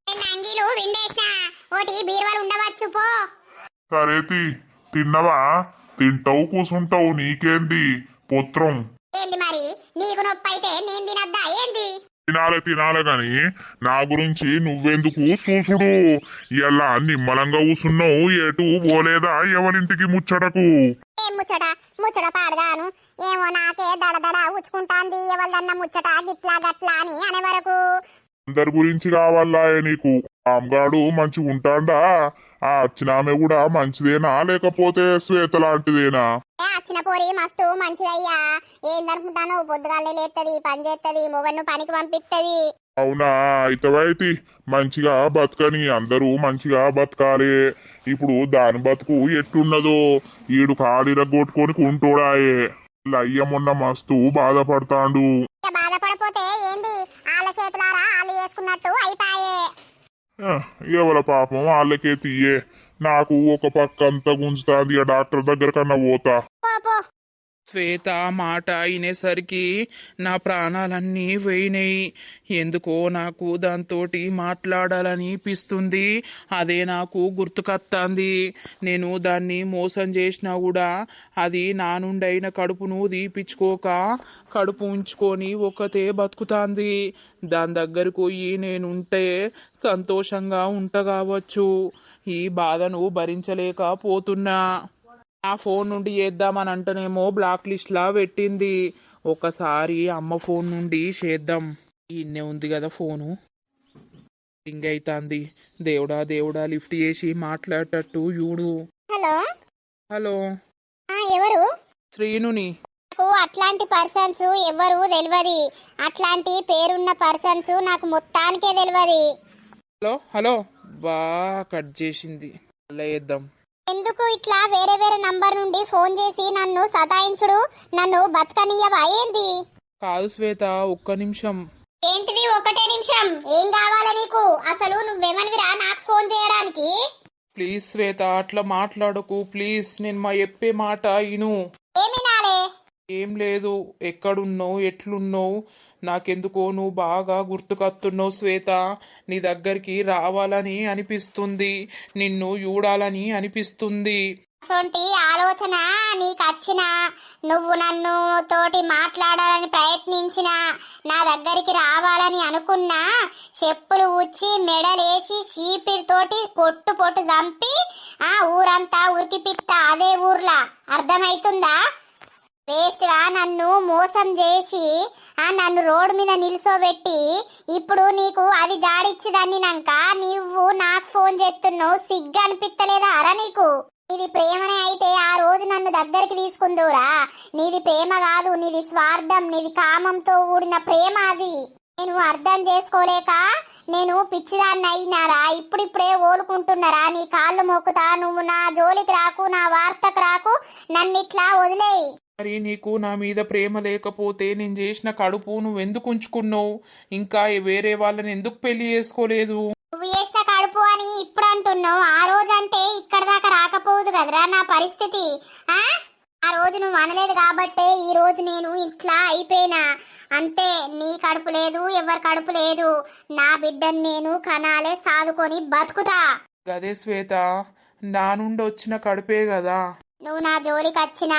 2 అంగీలు విండేసిన ఒకటి బీరువాలు ఉండవచ్చు పో. సరే తిన్నవా తింటావు కూసుంటావు నీకేంది పుత్రం. ఏంది మరి నీకు నొప్పి అయితే నేను తినద్దా ఏంది? తినాలే గాని నా గురించి నువ్వెందుకు చూసుడు ఇలా నిమ్మలంగా కూసున్నావు ఎటు పోలేదా ఎవరింటికి ముచ్చటకు? ఏం ముచ్చట పాడగాను ఏమో నాకే దడదడ ఉచ్చుకుంటాంది ఎవరిదన్నా ముచ్చట గిట్లా గట్లా అని అనే వరకు. అందరి గురించి కావాలా నీకు? రామ్గాడు మంచిగా ఉంటాడా? ఆ అచ్చినామె కూడా మంచిదేనా లేకపోతే శ్వేత లాంటిదేనా? అచ్చిన పోరి మస్తు మంచిదయ్యా. ఏందనుకుంటాను పొద్దుగాలే లేత్తది పని చేత్తది మొగన్ను పనికి పంపిత్తది. అవునా అయితే మంచిగా బతకని అందరూ మంచిగా బతకాలి. ఇప్పుడు దాని బతుకు ఎట్టున్నదో ఈడు కాలిరగొట్టుకొని కుంటోడాయే అయ్య మొన్న మస్తు బాధపడతాండు. ఇక బాధపడపోతే ఏంది, వాళ్ళ చేతులారా వాళ్ళు చేసుకున్నట్టు అయిపాయే. ఎవల పాపం వాళ్ళకే తీయే. నాకు ఒక పక్క అంతా గుంజుతాంది. ఆ డాక్టర్ దగ్గర కన్నా పోతా. పో పో. శ్వేత మాట అయినేసరికి నా ప్రాణాలన్నీ పోయినాయి. ఎందుకో నాకు దాంతోటి మాట్లాడాలనిపిస్తుంది. అదే నాకు గుర్తుకొత్తాంది. నేను దాన్ని మోసం చేసినా కూడా అది నా నుండైన కడుపును దీపించుకోక కడుపు ఉంచుకొని ఒకతే బతుకుతాంది. దాని దగ్గరకు పోయి నేనుంటే సంతోషంగా ఉంటగావచ్చు. ఈ బాధను భరించలేకపోతున్నా. ఆ ఫోన్ నుండి చేద్దామని అంటేనేమో బ్లాక్ లిస్ట్ లా పెట్టింది. ఒకసారి అమ్మ ఫోన్ నుండి చేద్దాం. ఇన్నే ఉంది కదా ఫోను, రింగ్ అవుతుంది. దేవుడా దేవుడా లిఫ్ట్ చేసి మాట్లాడేటట్టు చూడు. హలో. హలో, ఎవరు? శ్రీనుని. నాకు అట్లాంటి పర్సన్స్ ఎవరు తెలియదు. అట్లాంటి పేరున్న పర్సన్స్ నాకు మొత్తానికే తెలియదు. హలో హలో, బా కట్ చేసింది. మళ్ళీ చేద్దాం. ఎందుకు ఇట్లా వేరే వేరే నంబర్ నుండి ఫోన్ చేసి నన్ను సతాయించుడు? నన్ను బతకనియవా ఏంది? కాదు శ్వేత, ఒక్క నిమిషం. ఏంటిది ఒకటే నిమిషం? ఏం కావాలి నీకు? అసలు నువ్వేమనివిరా నాకు ఫోన్ చేయడానికి? ప్లీజ్ శ్వేత, అట్లా మాట్లాడకు ప్లీజ్. నేను మా చెప్పే మాట ఇను. ఏమినాలే? ఏం లేదు, ఎక్కడున్నావు, ఎట్లున్నావు, నాకెందుకో నువ్వు బాగా గుర్తుకొస్తున్నావు శ్వేత. నీ దగ్గరికి రావాలని అనిపిస్తుంది, నిన్ను చూడాలని అనిపిస్తుంది. సొంటి ఆలోచన నీకు వచ్చిన, నువ్వు నన్ను తోటి మాట్లాడాలని ప్రయత్నించిన, నా దగ్గరికి రావాలని అనుకున్నా, చెప్పులు ఉచ్చి మెడలేసి చీపిరితోటి పొట్టు పొట్టు చంపి ఆ ఊరంతా ఉరికిపిత్తా అదే ఊర్లా. అర్థమైతుందా? వేస్ట్ గా నన్ను మోసం చేసి నన్ను రోడ్డు మీద నిల్చోబెట్టి ఇప్పుడు నీకు అది జాడిచ్చిదన్నినాక నువ్వు నాకు ఫోన్ చేస్తున్నావు. సిగ్గు అనిపిస్తలేదా అరా నీకు? నీది ప్రేమనే అయితే ఆ రోజు నన్ను దగ్గరికి తీసుకుందురా. నీది ప్రేమ కాదు, నీది స్వార్థం, నీది కామంతో కూడిన ప్రేమ అది. నేను అర్థం చేసుకోలేక నేను పిచ్చిదాన్ని అయినారా? ఇప్పుడిప్పుడే ఓలుకుంటున్నారా? నీ కాళ్ళు మొక్కుతా, నువ్వు నా జోలికి రాకు, నా వార్తకు రాకు, నన్ను ఇట్లా వదిలేయి. మరి నీకు నా మీద ప్రేమ లేకపోతే నేను చేసిన కడుపు నువ్వెందుకు ఉంచుకున్నావు? ఇంకా వేరే వాళ్ళని ఎందుకు పెళ్లి చేసుకోలేదు? నువ్వు చేసిన కడుపు అని ఇప్పుడు అంటున్నావు. ఆ రోజు అంటే ఇక్కడ దాకా రాకపోదు కదరా నా పరిస్థితి. ఆ రోజు నువ్వు అనలేదు కాబట్టే ఈ రోజు నేను ఇట్లా అయిపోయినా. అంతే, నీ కడుపు లేదు, ఎవరి కడుపు లేదు. నా బిడ్డని నేను కనాలే, సాదుకొని బతుకుతా. అదే శ్వేత, నా నుండి వచ్చిన కడుపే కదా. నువ్వు నా జోలికి వచ్చిన,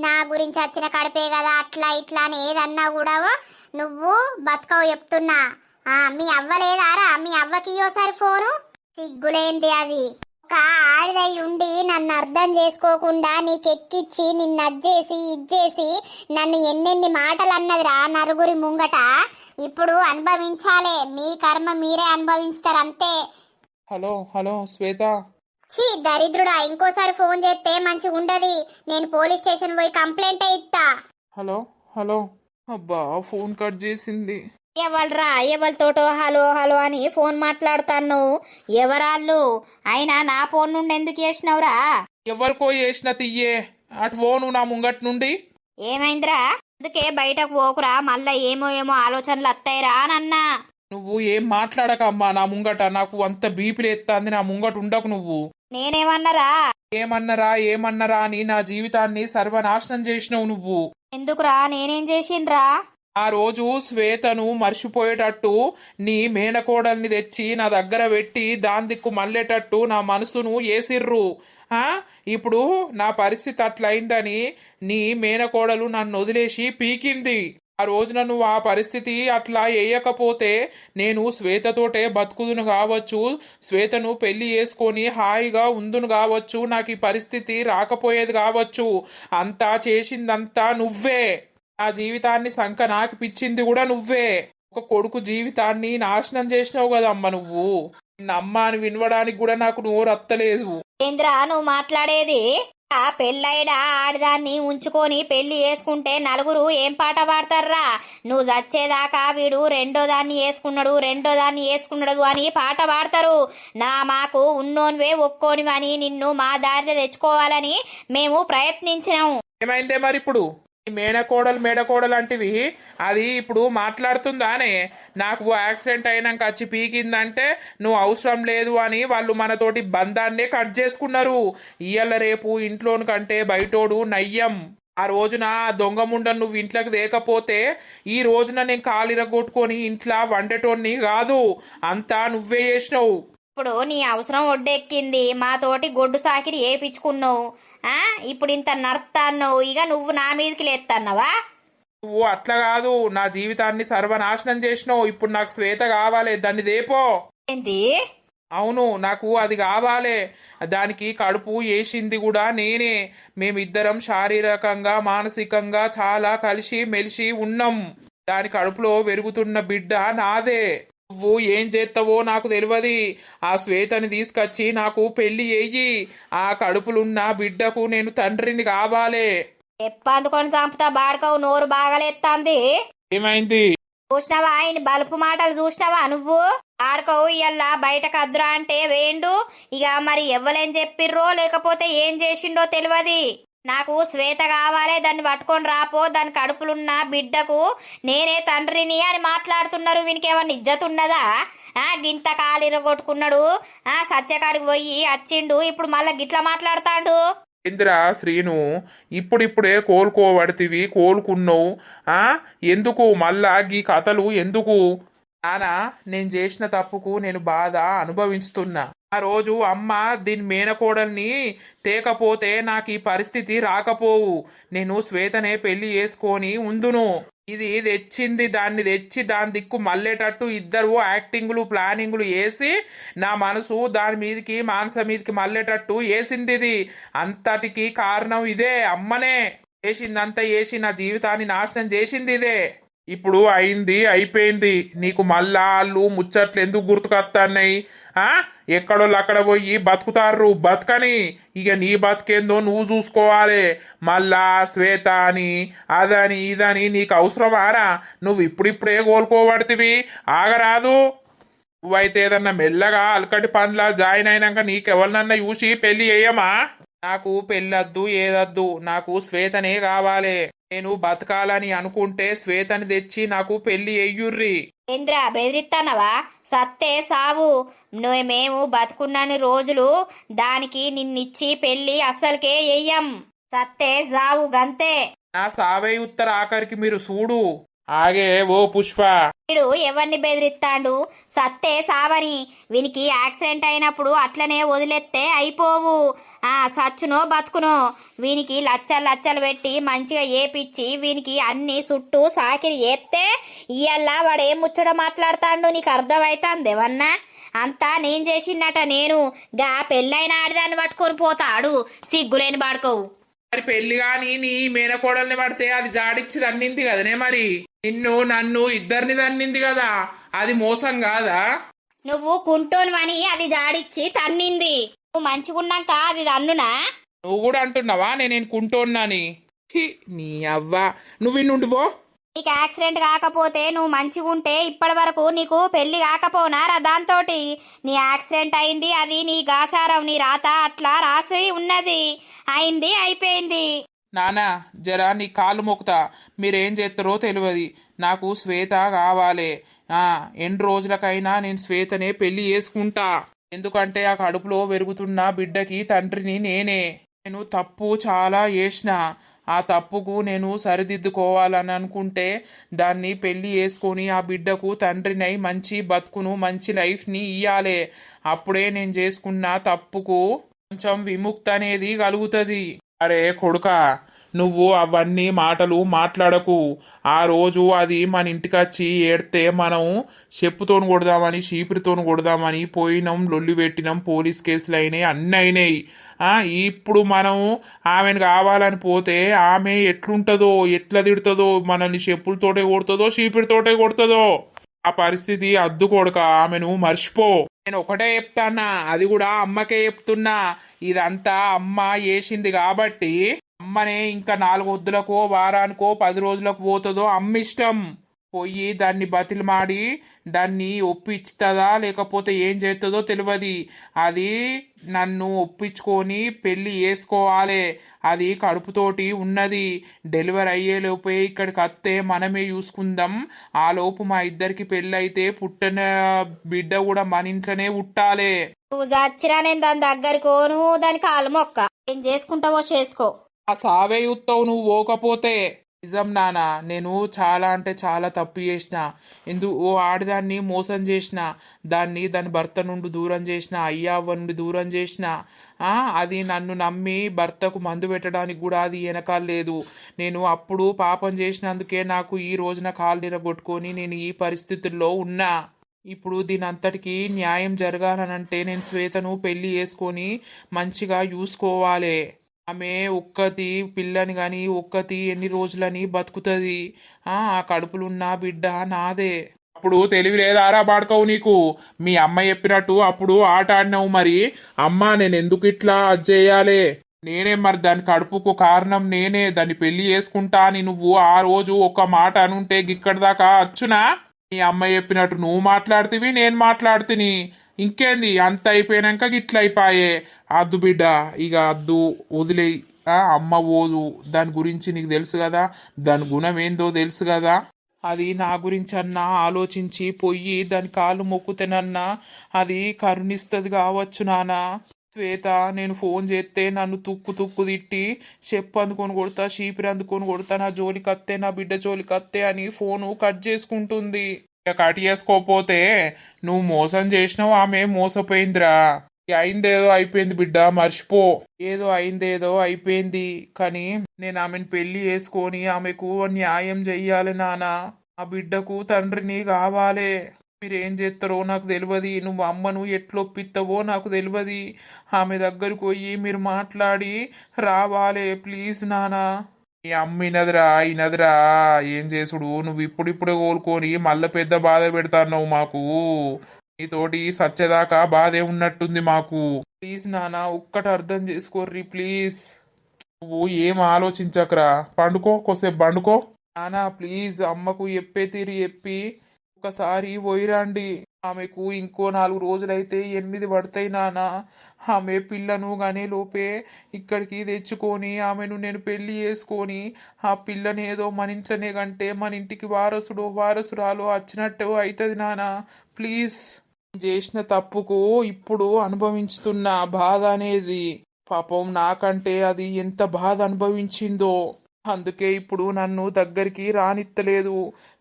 నా గురించి వచ్చిన కడుపే కదా. అట్లా ఇట్లా అని ఏదన్నా కూడా నువ్వు బతకవు చెప్తున్నా. మీ అవ్వ లేదారా? మీ అవ్వకి ఓసారి ఫోను. సిగ్గులేంది అది. ఒక ఆడిదై ఉండి నన్ను అర్థం చేసుకోకుండా నీకెక్కిచ్చి నిన్ను అజ్జేసి ఇజ్జేసి నన్ను ఎన్నెన్ని మాటలు అన్నదిరా నలుగురి ముంగట. ఇప్పుడు అనుభవించాలే, మీ కర్మ మీరే అనుభవిస్తారు అంతే. హలో హలో శ్వేత. ఛీ దరిద్రుడా, ఇంకోసారి ఫోన్ చేస్తే మంచిగా ఉండదు. నేను పోలీస్ స్టేషన్ పోయి కంప్లైంట్ ఇస్తా. Hello hello. అబ్బా, ఫోన్ కట్ చేసింది. ఎవల్రా ఎవరితోటో హలో హలో అని ఫోన్ మాట్లాడుతాను. ఎవరాళ్ళు? అయినా నా ఫోన్ నుండి ఎందుకు చేసినవురా? ఎవరికో చేసిన తీయే అటు ఫోను నా ముంగట్ నుండి. ఏమైందిరా? అందుకే బయటకు పోకురా, మళ్ళా ఏమో ఏమో ఆలోచనలు వస్తాయిరా అన్నా. నువ్వు ఏం మాట్లాడకమ్మా నా ముంగట. నాకు అంత బీపీలు ఎత్తాంది, నా ముంగట ఉండకు నువ్వు. నేనేమన్నారా? ఏమన్నరా అని నా జీవితాన్ని సర్వనాశనం చేసినావు నువ్వు. ఎందుకురా? నేనేం చేసిండ్రా? ఆ రోజు శ్వేతను మర్చిపోయేటట్టు నీ మేనకోడల్ని తెచ్చి నా దగ్గర పెట్టి దాని దిక్కు మళ్ళేటట్టు నా మనసును ఏసిర్రు. ఇప్పుడు నా పరిస్థితి అట్లయిందని నీ మేనకోడలు నన్ను వదిలేసి పీకింది. ఆ రోజున నువ్వు ఆ పరిస్థితి అట్లా వేయకపోతే నేను శ్వేతతోటే బతుకుదును కావచ్చు, శ్వేతను పెళ్లి చేసుకొని హాయిగా ఉందును కావచ్చు, నాకు ఈ పరిస్థితి రాకపోయేది కావచ్చు. అంతా చేసిందంతా నువ్వే. ఆ జీవితాన్ని సంక నాకు పిచ్చింది కూడా నువ్వే. ఒక కొడుకు జీవితాన్ని నాశనం చేసినావు కదమ్మ నువ్వు. అమ్మ అని వినవడానికి కూడా నాకు నోరు అత్తలేదు. ఏంద్రా నువ్వు మాట్లాడేది? ఆ పెళ్ళైడా ఆడదాన్ని ఉంచుకొని పెళ్లి చేసుకుంటే నలుగురు ఏం పాట పాడతారా? నువ్వు చచ్చేదాకా వీడు రెండో దాన్ని వేసుకున్నాడు అని పాట పాడతారు. మాకు ఉన్నోనివే ఒక్కోనివి అని నిన్ను మా దారిలో తెచ్చుకోవాలని మేము ప్రయత్నించినాము. ఏమైందే మరి ఇప్పుడు? ఈ మేడకోడలు అంటివి అది ఇప్పుడు మాట్లాడుతుందానే నాకు యాక్సిడెంట్ అయినాక వచ్చి పీకిందంటే నువ్వు అవసరం లేదు అని వాళ్ళు మనతోటి బంధాన్నే కట్ చేసుకున్నారు. ఇయ్యాల రేపు ఇంట్లోని కంటే బయటోడు నయ్యం. ఆ రోజున ఆ దొంగ ముండను నువ్వు ఇంట్లోకి తేకపోతే ఈ రోజున నేను కాలిరగొట్టుకొని ఇంట్లో వండేటోన్ని కాదు, అంతా నువ్వే చేసినావు. ఇప్పుడు నీ అవసరం ఒడ్డెక్కింది, మాతోటి గొడ్డు సాకిరి ఏపించుకున్నావు. ఇప్పుడు ఇంత నడుస్తాన్నావు, ఇక నువ్వు నా మీదకి లేస్తున్నావా? నువ్వు అట్లా కాదు, నా జీవితాన్ని సర్వనాశనం చేసినావు. ఇప్పుడు నాకు శ్వేత కావాలి, దాన్ని దేపో. ఏంటి? అవును, నాకు అది కావాలి. దానికి కడుపు వేసింది కూడా నేనే. మేమిద్దరం శారీరకంగా మానసికంగా చాలా కలిసి మెలిసి ఉన్నాం. దాని కడుపులో పెరుగుతున్న బిడ్డ నాదే. నువ్వు ఏం చేస్తావో నాకు తెలియదు. ఆ శ్వేతని తీసుకొచ్చి నాకు పెళ్లి చెయ్యి. ఆ కడుపులున్న బిడ్డకు నేను తండ్రిని కావాలి. ఎప్పందుకొని చంపుతా బాడకవు, నోరు బాగలేస్తాంది. ఏమైంది? చూసినావా ఆయన బలుపు మాటలు? చూసినావా నువ్వు? ఆడకవు ఇయ్యల్లా బయటకు అద్దురా అంటే వేండు. ఇక మరి ఎవ్వలేం చెప్పిర్రో లేకపోతే ఏం చేసిండో తెలియదు. నాకు శ్వేత కావాలే, దాన్ని పట్టుకొని రాపో, దాని కడుపులున్న బిడ్డకు నేనే తండ్రిని అని మాట్లాడుతున్నారు. వీనికి ఏమన్నా ఇజ్జత్ ఉన్నదా? గింత కాలిర కొట్టుకున్నాడు, సత్యకాడికి పోయి వచ్చిండు, ఇప్పుడు మళ్ళా గిట్లా మాట్లాడతాడు. ఇందిరా శ్రీను, ఇప్పుడిప్పుడే కోలుకోబడితివి, కోలుకున్నావు. ఎందుకు మళ్ళా గీ కథలు ఎందుకు? నానా, నేను చేసిన తప్పుకు నేను బాధ అనుభవిస్తున్నా. ఆ రోజు అమ్మ దీని మేనకోడల్ని తేకపోతే నాకు ఈ పరిస్థితి రాకపోవు. నేను శ్వేతనే పెళ్లి చేసుకొని ఉందును. ఇది తెచ్చింది, దాన్ని తెచ్చి దాని దిక్కు మళ్ళేటట్టు ఇద్దరు యాక్టింగ్లు ప్లానింగ్లు వేసి నా మనసు దాని మీదకి మానస మీదకి మళ్ళేటట్టు వేసింది. ఇది అంతటికి కారణం ఇదే, అమ్మనే చేసిందంతా చేసి నా జీవితాన్ని నాశనం చేసింది ఇదే. ఇప్పుడు అయింది అయిపోయింది. నీకు మళ్ళా వాళ్ళు ముచ్చట్లు ఎందుకు గుర్తుకొస్తున్నాయి? ఎక్కడోళ్ళు అక్కడ పోయి బతుకుతారు, బతకని. ఇక నీ బతికేందో నువ్వు చూసుకోవాలి. మళ్ళా శ్వేత అని అదని ఇదని నీకు అవసరమారా? నువ్వు ఇప్పుడిప్పుడే కోలుకోబడితివి, ఆగరాదు. నువ్వైతే ఏదన్నా మెల్లగా అలకటి పనులా జాయిన్ అయినాక నీకెవరినన్నా చూసి పెళ్లి చేయమా? నాకు పెళ్ళొద్దు, ఏదొద్దు, నాకు శ్వేతనే కావాలి. నేను బతకాలని అనుకుంటే శ్వేతని తెచ్చి నాకు పెళ్లి ఎయ్యుర్రి. ఏంద్రా బెదిరిస్తానవా? సత్తే సావు. మేము బతుకున్నన్ని రోజులు దానికి నిన్నిచ్చి పెళ్లి అస్సలకే ఎయ్యం. సత్తే సావు గంతే. నా సావే ఉత్తర ఆఖరికి మీరు చూడు. ఆగే ఓ పుష్ప. వీడు ఎవరిని బెదిరిస్తాడు? సత్తే సావని. వీనికి యాక్సిడెంట్ అయినప్పుడు అట్లనే వదిలేస్తే అయిపోవు. సచ్చునో బతుకునో వీనికి లచ్చలు పెట్టి మంచిగా ఏపిచ్చి వీనికి అన్ని చుట్టూ సాకిరి ఏస్తే ఇయ్యల్లా వాడేం ముచ్చట మాట్లాడతాడు? నీకు అర్థమైతాంది ఏమన్నా? అంతా నేను చేసినట. నేను గా పెళ్ళైన ఆడిదాన్ని పట్టుకొని పోతాడు, సిగ్గులేని బాడుకోవు. మరి పెళ్లి గాని నీ మేనకోడల్ని పడితే అది జాడిచ్చి దన్నింది కదనే. మరి నిన్ను నన్ను ఇద్దరిని దన్నింది కదా, అది మోసం కాదా? నువ్వు కుంటోన్వని అది జాడిచ్చి తన్నింది. నువ్వు మంచిగున్నాక అది దన్నునా? నువ్వు కూడా అంటున్నావా నేను కుంటోన్నాని? నీ అవ్వ, నువ్వు ఇన్నుండిపో. నీకు యాక్సిడెంట్ కాకపోతే నువ్వు మంచిగుంటే ఇప్పటి వరకు నీకు పెళ్లి కాకపోనారా? దాంతోటి నీ యాక్సిడెంట్ అయింది, అది నీ గాచారం, నీ రాత అట్లా రాసి ఉన్నది. అయింది అయిపోయింది. నానా జరా నీ కాళ్ళు మొక్కుతా, మీరేం చేస్తారో తెలియదు. నాకు శ్వేత కావాలి. ఎన్ని రోజులకైనా నేను శ్వేతనే పెళ్లి చేసుకుంటా. ఎందుకంటే ఆ కడుపులో పెరుగుతున్న బిడ్డకి తండ్రిని నేనే. నేను తప్పు చాలా చేసిన. ఆ తప్పుకు నేను సరిదిద్దుకోవాలని అనుకుంటే దాన్ని పెళ్లి చేసుకొని ఆ బిడ్డకు తండ్రినై మంచి బతుకును మంచి లైఫ్ని ఇయ్యాలే. అప్పుడే నేను చేసుకున్న తప్పుకు కొంచెం విముక్తి అనేది కలుగుతుంది. అరే కొడుకా, నువ్వు అవన్నీ మాటలు మాట్లాడకు. ఆ రోజు అది మన ఇంటికి వచ్చి ఏడితే మనం చెప్పుతోని కొడదామని చీపురితోని కొడదామని పోయినాం, లొల్లి పెట్టినాం, పోలీస్ కేసులు అయినాయి, అన్నీ అయినాయి. ఇప్పుడు మనం ఆమెను కావాలని పోతే ఆమె ఎట్లుంటుందో, ఎట్లా తిడుతుందో, మనల్ని చెప్పులతోటే కొడుతుందో చీపురితోటే కొడుతుందో. ఆ పరిస్థితి అద్దు కొడుక, ఆమెను మర్చిపో. నేను ఒకటే చెప్తానా, అది కూడా అమ్మకే చెప్తున్నా. ఇదంతా అమ్మ చేసింది కాబట్టి అమ్మనే ఇంకా 4 వద్దులకో వారానికో 10 రోజులకు పోతుందో అమ్మ ఇష్టం. పోయి దాన్ని బతిలమాడి దాన్ని ఒప్పించుతుందా లేకపోతే ఏం చేస్తుందో తెలియదు. అది నన్ను ఒప్పించుకొని పెళ్ళి చేసుకోవాలి. అది కడుపుతోటి ఉన్నది. డెలివరీ అయ్యేలోపే ఇక్కడికి వస్తే మనమే చూసుకుందాం. ఆ లోపు మా ఇద్దరికి పెళ్ళి అయితే పుట్టిన బిడ్డ కూడా మన ఇంట్లోనే పుట్టాలి. నువ్వు చచ్చిరా నేను దాని దగ్గరికి నువ్వు దాని కాలు మొక్క ఏం చేసుకుంటావో చేసుకో. ఆ సావే యుత్తావు నువ్వు పోకపోతే. నిజం నాన్న, నేను చాలా అంటే చాలా తప్పు చేసిన. ఓ ఆడదాన్ని మోసం చేసిన, దాన్ని దాని భర్త నుండి దూరం చేసిన, అయ్యవ్వ నుండి దూరం చేసిన. అది నన్ను నమ్మి భర్తకు మందు పెట్టడానికి కూడా అది వెనకాలేదు. నేను అప్పుడు పాపం చేసినందుకే నాకు ఈ రోజున కాలు నిరగొట్టుకొని నేను ఈ పరిస్థితుల్లో ఉన్నా. ఇప్పుడు దీని అంతటికి న్యాయం జరగాలనంటే నేను శ్వేతను పెళ్లి చేసుకొని మంచిగా చూసుకోవాలి. ఆమె ఒక్కతి పిల్లని కానీ ఒక్కతి ఎన్ని రోజులని బతుకుతుంది. ఆ కడుపులున్న బిడ్డ నాదే. అప్పుడు తెలివి లేదారా బాడుకోవు నీకు? మీ అమ్మ చెప్పినట్టు అప్పుడు ఆట ఆడినావు. మరి అమ్మ నేను ఎందుకు ఇట్లా చేయాలి? నేనే మరి దాని కడుపుకు కారణం నేనే. దాన్ని పెళ్లి చేసుకుంటా అని నువ్వు ఆ రోజు ఒక మాట అనుంటే గిక్కడి దాకా వచ్చునా? మీ అమ్మ చెప్పినట్టు నువ్వు మాట్లాడుతీవి, నేను మాట్లాడుతుని. ఇంకేంది, అంత అయిపోయినాక గిట్ల అయిపోయే. అద్దు బిడ్డ, ఇక అద్దు, వదిలేయి. అమ్మ పోదు. దాని గురించి నీకు తెలుసు కదా, దాని గుణం ఏందో తెలుసు కదా. అది నా గురించి అన్నా ఆలోచించి పొయ్యి దాని కాళ్ళు మొక్కుతేనన్నా అది కరుణిస్తుంది కావచ్చు నానా. శ్వేత నేను ఫోన్ చేస్తే నన్ను తుక్కు తుక్కు తిట్టి చెప్పు అందుకొని కొడతా, చీపిరి అందుకొని కొడతా, నా జోలికి అత్తే, నా బిడ్డ జోలికి అత్తే అని ఫోను కట్ చేసుకుంటుంది. ఇక కట్ చేసుకోకపోతే నువ్వు మోసం చేసినావు, ఆమె మోసపోయిందిరా. అయిందేదో అయిపోయింది బిడ్డ, మర్చిపో. ఏదో అయిందేదో అయిపోయింది, కానీ నేను ఆమెను పెళ్లి చేసుకొని ఆమెకు న్యాయం చెయ్యాలి నానా. ఆ బిడ్డకు తండ్రిని కావాలి. మీరేం చేస్తారో నాకు తెలియదు. నువ్వు అమ్మను ఎట్లొప్పిస్తావో నాకు తెలియదు. ఆమె దగ్గరకు పోయి మీరు మాట్లాడి రావాలి ప్లీజ్ నానా. నీ అమ్మ ఇనదురా ఏం చేసుడు? నువ్వు ఇప్పుడిప్పుడే కోలుకొని మళ్ళీ పెద్ద బాధ పెడతావు మాకు. నీతోటి సచ్చేదాకా బాధే ఉన్నట్టుంది మాకు. ప్లీజ్ నానా, ఒక్కటి అర్థం చేసుకోర్రి ప్లీజ్. నువ్వు ఏం ఆలోచించకరా, పండుకో, కొద్దిసేపు పండుకో. నానా ప్లీజ్, అమ్మకు చెప్పే తీరి చెప్పి ఒకసారి పోయిరండి. ఆమెకు ఇంకో 4 రోజులైతే 8 పడతాయి నానా. ఆమె పిల్లను గానే లోపే ఇక్కడికి తెచ్చుకొని ఆమెను నేను పెళ్లి చేసుకొని ఆ పిల్లని ఏదో మన ఇంట్లోనే కంటే మన ఇంటికి వారసురాలు వచ్చినట్టు అవుతుంది నానా. ప్లీజ్. చేసిన తప్పుకు ఇప్పుడు అనుభవించుతున్న బాధ అనేది పాపం నాకంటే అది ఎంత బాధ అనుభవించిందో. అందుకే ఇప్పుడు నన్ను దగ్గరికి రానిత్తలేదు.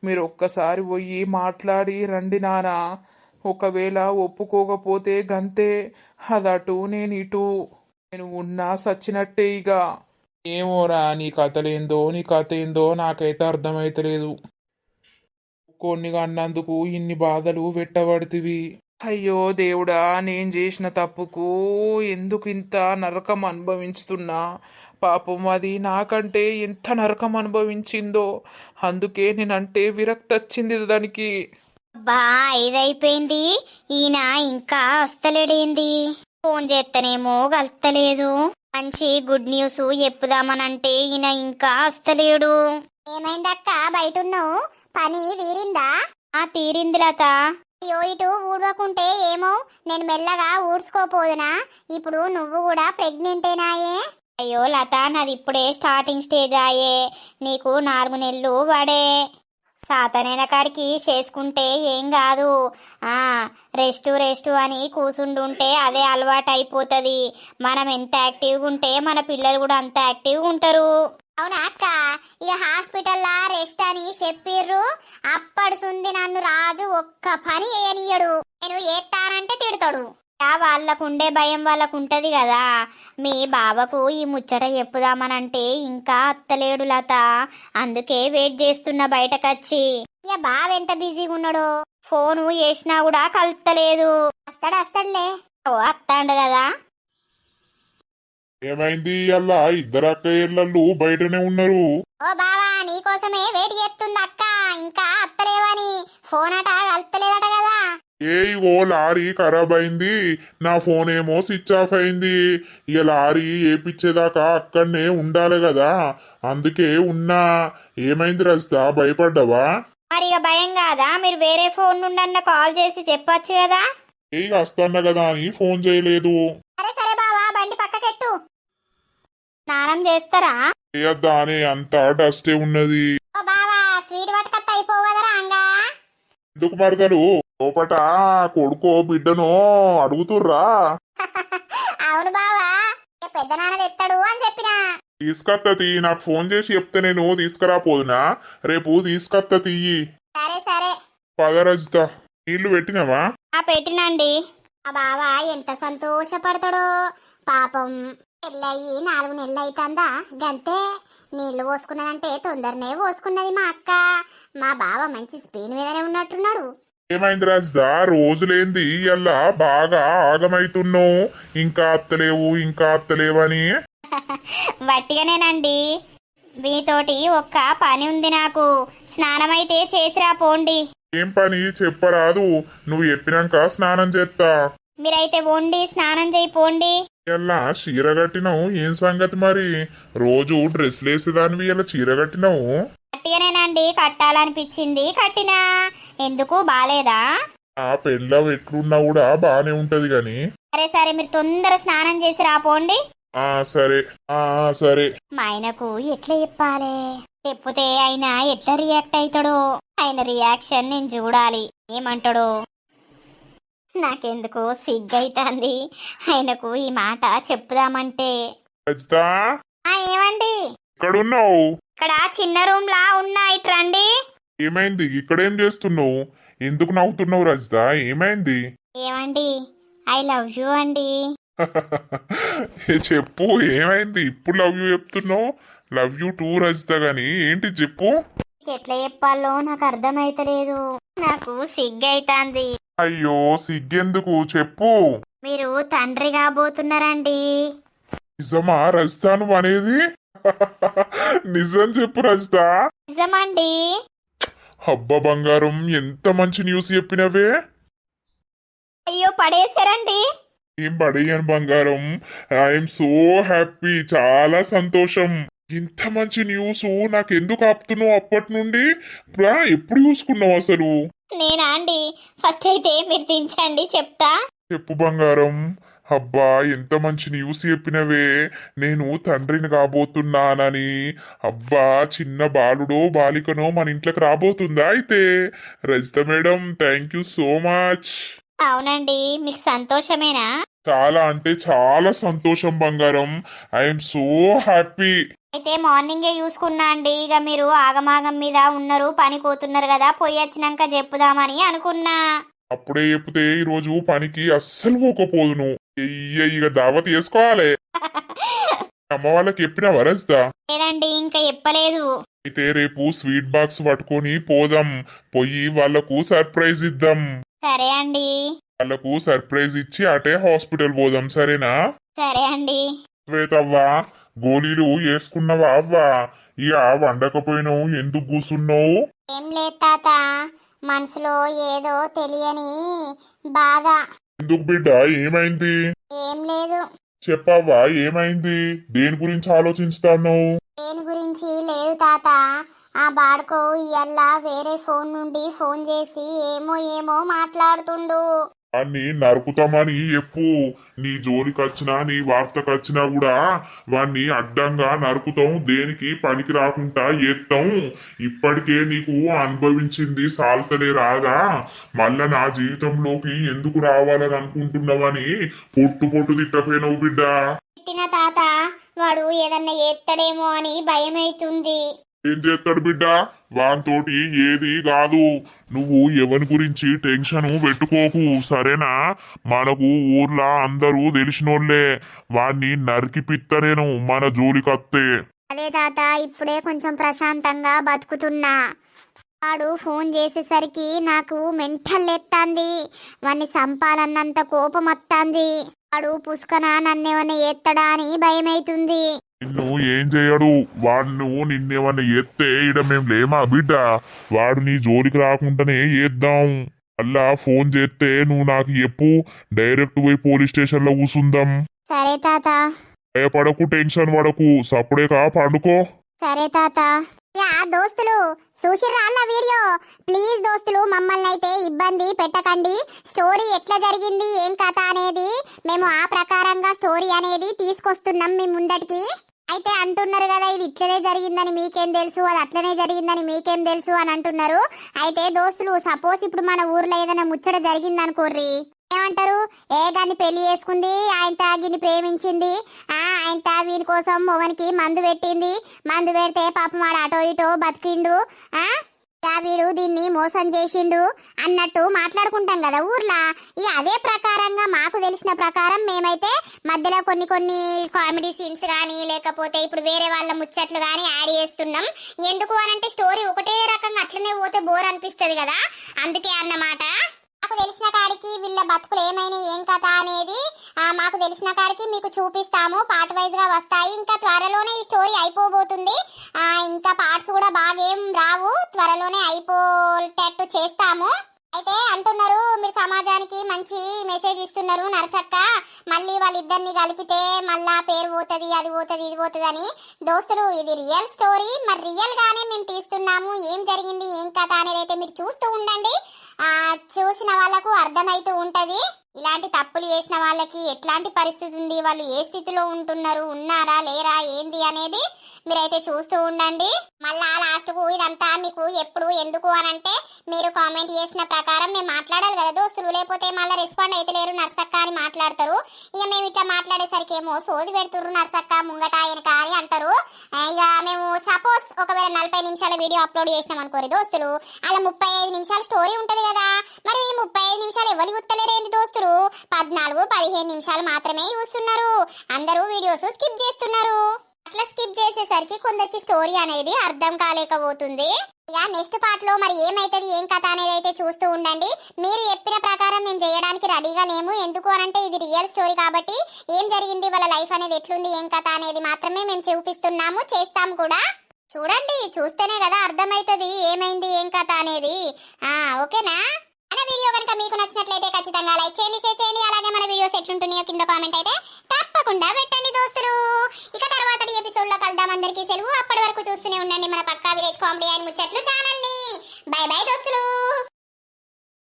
మీరు ఒక్కసారి పోయి మాట్లాడి రండి నానా. ఒకవేళ ఒప్పుకోకపోతే గంతే, అదటు నేను ఇటు, నేను ఉన్నా సచ్చినట్టే ఇక. ఏమోరా, నీ కథ ఏందో నాకైతే అర్థమైతలేదు. కొన్ని అన్నందుకు ఇన్ని బాధలు పెట్టబడుతుంది. అయ్యో దేవుడా, నేను చేసిన తప్పుకు ఎందుకు ఇంత నరకం అనుభవించుతున్నా. పాపం అది నాకంటే ఎంత నరకం అనుభవించిందో. అందుకే నేనంటే విరక్తి వచ్చింది దానికి. అబ్బా 5 అయిపోయింది, ఈయన ఇంకా వస్తలేడేంది? ఫోన్ చేస్తేనేమో కలుస్తలేదు. మంచి గుడ్ న్యూస్ చెప్పుదామనంటే ఈయన ఇంకా వస్తలేడు. ఏమైందక్క, బయట ఉన్నావు? పని తీరిందా? తీరింది లత. అయ్యో, ఇటు ఊడవకుంటే ఏమో, నేను మెల్లగా ఊడ్చుకోపోదునా? ఇప్పుడు నువ్వు కూడా ప్రెగ్నెంటేనాయే? అయ్యో లత, నాది ఇప్పుడే స్టార్టింగ్ స్టేజ్ ఆయే. నీకు 4 నెలలు పడే. సాతనైన కాడికి చేసుకుంటే ఏం కాదు. రెస్ట్ అని కూసుండుంటే అదే అలవాటు అయిపోతుంది. మనం ఎంత యాక్టివ్గా ఉంటే మన పిల్లలు కూడా అంత యాక్టివ్గా ఉంటారు. అవునా అక్క, ఇక హాస్పిటల్లా రెస్ట్ అని చెప్పిర్రు. అప్పటి సుంది నన్ను రాజు ఒక్క పని చేయనియడు. నేను ఏస్తానంటే తిడతాడు. వాళ్ళకుండే భయం వాళ్ళకు ఉంటది కదా. మీ బావకు ఈ ముచ్చట చెప్పుదామనంటే ఇంకా అత్తలేడు లత. అందుకే వెయిట్ చేస్తున్నా బయటకొచ్చి. ఇక బావ ఎంత బిజీగా ఉన్నాడో, ఫోను చేసినా కూడా కలుస్తలేదు. వస్తాడులే. వస్తాడు కదా. ఏమైంది అలా? ఇద్దరు అక్కయ్యళ్ళు బయటనే ఉన్నారు. ఓ బావా, నీకోసమే వెయిట్ చేస్తుంది అక్క. ఇంకా అత్తలేవని ఫోన్ అట కలుస్తలేదట కదా. ఓ లారీ ఖరాబ్ అయింది, నా ఫోన్ ఏమో స్విచ్ ఆఫ్ అయింది. ఇక లారీ ఏపిచ్చేదాకా అక్కడనే ఉండాలి కదా, అందుకే ఉన్నా. ఏమైంది రస్తా, భయపడ్డావా? మరి ఇక భయం కాదా? మీరు వేరే ఫోన్ నుండి అన్న కాల్ చేసి చెప్పొచ్చు కదా. వస్తాన్నా కదా అని ఫోన్ చేయలేదు. సరే సరే బావా బండి పక్కకెట్టు. స్నానం చేస్తారా? చేయొద్దా అని అంతా డస్టే ఉన్నది. ఓ బావా స్వీట్ పట్టుకత్త అయిపోవు కదరా అంగా. ఎందుకు మరదలు లోపట కొడుకో బిడ్డనో అడుగుతుర్రా? అవును బావా ఇక పెద్ద నాన్న తెస్తాడు అని చెప్పిన. తీసుకత్తతి నాకు ఫోన్ చేసి చెప్తే నేను తీసుకురాపోదునా? రేపు తీసుకత్త తీయి. సరే సరే. పదరజిత నీళ్లు పెట్టినవా? పెట్టినండి. ఆ బావా ఎంత సంతోషపడతాడో పాపం. పెళ్ళయి 4 నెలలు అవుతుందా గంతే. నీళ్లు పోసుకున్నదంటే తొందరనే పోసుకున్నది మా అక్క. మా బావ మంచి స్పీడ్ మీదనే ఉన్నట్టున్నాడు. ఏమైంది రాజిత రోజులేంది అలా బాగా ఆగమైతున్నావు? ఇంకా అత్తలేవని. వట్టిగానేనండి. మీతోటి ఒక్క పని ఉంది నాకు. స్నానమైతే చేసిరా పోండి. ఏం పని చెప్పరాదు? నువ్వు చెప్పినాక స్నానం చేస్తా. మీరైతే వండి స్నానం చేయి పోండి. ఇలా చీర కట్టినావు ఏం సంగతి మరి? రోజు డ్రెస్సులు వేసేదానివి ఇలా చీర కట్టినావు? వట్టిగానేనండి, కట్టాలనిపించింది కట్టినా. ఎందుకు బాలేదా? ఆ పెళ్ళ ఎట్లున్నా కూడా బానే ఉంటది గాని. సరే సరే మీరు తొందర స్నానం చేసి రాపోండి. సరే సరే. మా ఆయనకు ఎట్లా చెప్పాలి? చెప్తే ఆయన ఎట్లా రియాక్ట్ అవుతాడో. ఆయన రియాక్షన్ నేను చూడాలి. ఏమంటాడో నాకెందుకు సిగ్గైతాంది ఆయనకు ఈ మాట చెప్పుదామంటే. రజిత ఏమండి? ఇక్కడున్నావు? ఇక్కడ చిన్న రూమ్ లా ఉన్నా, ఇట్రండి. ఏమైంది? ఇక్కడేం చేస్తున్నావు? ఎందుకు నవ్వుతున్నావు రజిత? ఏమైంది? ఏమండి, ఐ లవ్ యూ అండి. చెప్పు ఏమైంది? ఇప్పుడు లవ్ యూ చెప్తున్నావు? లవ్ యూ టూ రజిత గాని ఏంటి చెప్పు. ఎట్లా చెప్పాలో నాకు అర్థమైతలేదు. నాకు సిగ్గైతాంది. అయ్యో సిగ్గెందుకు చెప్పు. మీరు తండ్రి కాబోతున్నారండి. నిజమా రజిత నువ్వు అనేది? నిజం చెప్పు రజిత. నిజమండి. హబ్బ బంగారం ఎంత మంచి న్యూస్ చెప్పినవే. అయ్యో పడేశారండి. ఏం పడేయను బంగారం. ఐఎమ్ సో హ్యాపీ, చాలా సంతోషం. ఇంత మంచి న్యూస్ నాకెందుకు ఆపుతున్నావు అప్పటి నుండి? ఎప్పుడు చూసుకున్నావు అసలు? నేనా అండి? ఫస్ట్ అయితే మీరు తించండి చెప్తా. చెప్పు బంగారం. అబ్బా ఎంత మంచి న్యూస్ చెప్పినవే. నేను తండ్రిని కాబోతున్నానని. అబ్బా చిన్న బాలుడో బాలికనో మన ఇంట్లోకి రాబోతుందా అయితే? Rajitha madam thank you so much. అవునండి, మీకు సంతోషమేనా? చాలా అంటే చాలా సంతోషం బంగారం. I'm so happy. అయితే మార్నింగే చూసుకున్నా అండి. ఇక మీరు ఆగమాగం మీద ఉన్నారు, పని పోతున్నారు కదా, పోయి వచ్చినాక చెప్పుదామని అనుకున్నా. అప్పుడే చెప్తే ఈరోజు పనికి అస్సలు పోకపోదును. ఇక దావత్ చేసుకోవాలి. అమ్మ వాళ్ళకి చెప్పినావా రజిత? లేదండి, ఇంకా చెప్పలేదు. అయితే రేపు స్వీట్ బాక్స్ పట్టుకొని పోదాం. పోయి వాళ్లకు సర్ప్రైజ్ ఇద్దాం. సరే అండి. వాళ్లకు సర్ప్రైజ్ ఇచ్చి అటే హాస్పిటల్ పోదాం. సరేనా? సరే అండి. శ్వేతవ్వా గోళీలు వేసుకున్నావా అవ్వా? ఇక వండకపోయినావు ఎందుకు కూసున్నావు? ఏం లేదు తాత, మనసులో ఏదో తెలియని బాధ. ఎందుకు బిడ్డ ఏమైంది? ఏం లేదు. చెప్పవ్వా ఏమైంది? దేని గురించి ఆలోచిస్తాన్నావు? దేని గురించి లేదు తాత. ఆ బాడుకో ఇయ్యల్ల వేరే ఫోన్ నుండి ఫోన్ చేసి ఏమో మాట్లాడుతుండు. వాణ్ణి నరుకుతామని చెప్పు. నీ జోలికొచ్చినా నీ వార్తకొచ్చినా కూడా వాణ్ణి అడ్డంగా నరుకుతాం. దేనికి పనికి రాకుండా చేస్తాం. ఇప్పటికే నీకు అనుభవించింది సాల్తలే రాదా? మళ్ళా నా జీవితంలోకి ఎందుకు రావాలని అనుకుంటున్నావని పొట్టు తిట్టపోయినావు బిడ్డ. తిట్టిన తాత, వాడు ఏదన్నా చేస్తాడేమో అని భయమైతుంది. ఏం చేస్తాడు బిడ్డ? వానితోటి ఏది కాదు. నువ్వు ఎవరి గురించి టెన్షన్ పెట్టుకోకు సరేనా? మనకు ఊర్లో అందరూ తెలిసినోళ్లే. వాణ్ణి నరికి పిత్తనేను మన జోలికత్తే. అదే తాత, ఇప్పుడే కొంచెం ప్రశాంతంగా బతుకుతున్నా. వాడు ఫోన్ చేసేసరికి నాకు మెంటల్ ఎత్తాంది. వాణ్ణి చంపాలన్నంత కోపం వత్తాంది. వాడు పుష్కన నన్నేమన్నా ఎత్తడా అని భయమైతుంది. నిన్ను ఏం చేయడు. వాడు నిన్నేమన్నా ఎత్తే ఇడ మేం లేమా బిడ్డ? వాడు నీ జోలికి రాకుండానే చేద్దాం. అలా ఫోన్ చేస్తే నువ్వు నాకు చెప్పు. డైరెక్ట్ పోయి పోలీస్ స్టేషన్ లో కూసుందాం. సరే తాత. భయపడకు, టెన్షన్ పడకు, సప్పుడేకా పండుకో. సరే తాత. యా దోస్తులు చూసిర్రా అన్న వీడియో? ప్లీజ్ దోస్తులు మమ్మల్ని అయితే ఇబ్బంది పెట్టకండి. స్టోరీ ఎట్లా జరిగింది ఏం కథ అనేది మేము ఆ ప్రకారంగా స్టోరీ అనేది తీసుకొస్తున్నాం మీ ముందటికి. అయితే అంటున్నారు కదా ఇది ఇట్లనే జరిగిందని మీకేం తెలుసు, అది అట్లనే జరిగిందని మీకేం తెలుసు అని అంటున్నారు. అయితే దోస్తులు సపోజ్ ఇప్పుడు మన ఊర్లో ఏదైనా ముచ్చట జరిగింది అనుకోర్రి, ఏమంటారు? దాన్ని పెళ్లి చేసుకుంది, ఆయన తాగిని ప్రేమించింది, ఆయన వీని కోసం మొగనికి మందు పెట్టింది, మందు పెడితే పాపం వాడు అటో ఇటో బతికిండు, వీడు దీన్ని మోసం చేసిండు అన్నట్టు మాట్లాడుకుంటాం కదా ఊర్లో. ఇక అదే ప్రకారంగా మాకు తెలిసిన ప్రకారం మేమైతే మధ్యలో కొన్ని కొన్ని కామెడీ సీన్స్ కానీ లేకపోతే ఇప్పుడు వేరే వాళ్ళ ముచ్చట్లు కానీ యాడ్ చేస్తున్నాం. ఎందుకు అనంటే స్టోరీ ఒకటే రకంగా అట్లనే పోతే బోర్ అనిపిస్తుంది కదా, అందుకే అన్నమాట. మాకు తెలిసిన కాడికి వీళ్ళ బతుకులు ఏమైనా ఏం కథ అనేది మాకు తెలిసిన కాడికి మీకు చూపిస్తాము. పార్ట్ వైజ్ గా వస్తాయి. ఇంకా త్వరలోనే ఈ స్టోరీ అయిపోబోతుంది. ఇంకా పార్ట్స్ కూడా బాగేం రావు, త్వరలోనే అయిపోయేటట్టు చేస్తాము. అయితే అంటున్నారు మీరు సమాజానికి మంచి మెసేజ్ ఇస్తున్నారు నరసక్క, మళ్ళీ వాళ్ళిద్దరిని కలిపితే మళ్ళా పేరు పోతుంది, అది పోతుంది, ఇది పోతుంది అని. దోస్తులు ఇది రియల్ స్టోరీ, మరి రియల్ గానే మేము తీస్తున్నాము. ఏం జరిగింది ఏం కథ అనేది అయితే మీరు చూస్తూ ఉండండి. చూసిన వాళ్ళకు అర్థమైతూ ఉంటది ఇలాంటి తప్పులు చేసిన వాళ్ళకి ఎట్లాంటి పరిస్థితి ఉంది, వాళ్ళు ఏ స్థితిలో ఉంటున్నారు, ఉన్నారా లేరా ఏంది అనేది మీరైతే చూస్తూ ఉండండి. మళ్ళా లాస్ట్ కు ఇదంతా మీకు ఎప్పుడు ఎందుకు అనంటే మీరు కామెంట్ చేసిన ప్రకారం మేము మాట్లాడాలి కదా దోస్తులు, లేకపోతే మళ్ళీ రెస్పాండ్ అయితే లేరు నర్సక్క అని మాట్లాడతారు. ఇక మేము ఇట్లా మాట్లాడేసరికి ఏమో సోది పెడుతుర్రు నర్సక్క ముంగట ఆయనక అని అంటారు. ఇక మేము సపోజ్ ఒకవేళ 40 నిమిషాల వీడియో అప్లోడ్ చేసినాం అనుకోరు దోస్తులు, అలా 35 నిమిషాల స్టోరీ ఉంటది కదా, మరి ఈ 35 నిమిషాలు ఎవరు గుర్తలేరేంది దోస్తులు, 14-15 నిమిషాలు మాత్రమే చూస్తున్నారు. అందరూ వీడియోస్ స్కిప్ చేస్తున్నారు. అట్లా స్కిప్ చేసేసరికి కొందరికి స్టోరీ అనేది అర్థం కాలేకపోతుంది. ఇక నెక్స్ట్ పార్ట్ లో మరి ఏమైతుంది ఏం కథ అనేది అయితే చూస్తూ ఉండండి. మీరు చెప్పిన ప్రకారం మేము చేయడానికి రెడీగా లేము. ఎందుకు అనంటే ఇది రియల్ స్టోరీ కాబట్టి ఏం జరిగింది వాళ్ళ లైఫ్ అనేది ఎట్లుంది ఏం కథ అనేది మాత్రమే మేము చూపిస్తున్నాము, చేస్తాం కూడా. చూడండి, చూస్తేనే కదా అర్థమైతుంది ఏమైంది ఏం కథ అనేది. ఓకేనా? మన వీడియో కనుక మీకు నచ్చినట్లయితే ఖచ్చితంగా లైక్ చేయండి, షేర్ చేయండి. అలాగే మన వీడియోస్ ఎట్లుంటున్నాయో కింద కామెంట్ అయితే తప్పకుండా పెట్టండి దోస్తులు. ఇక తర్వాత ఎపిసోడ్ లో కలుద్దాం. అందరికీ సెలవు. అప్పటి వరకు చూస్తూనే ఉండండి మన పక్కా విలేజ్ కామెడీ అండ్ ముచ్చట్లు ఛానల్ ని. బై బై దోస్తులు.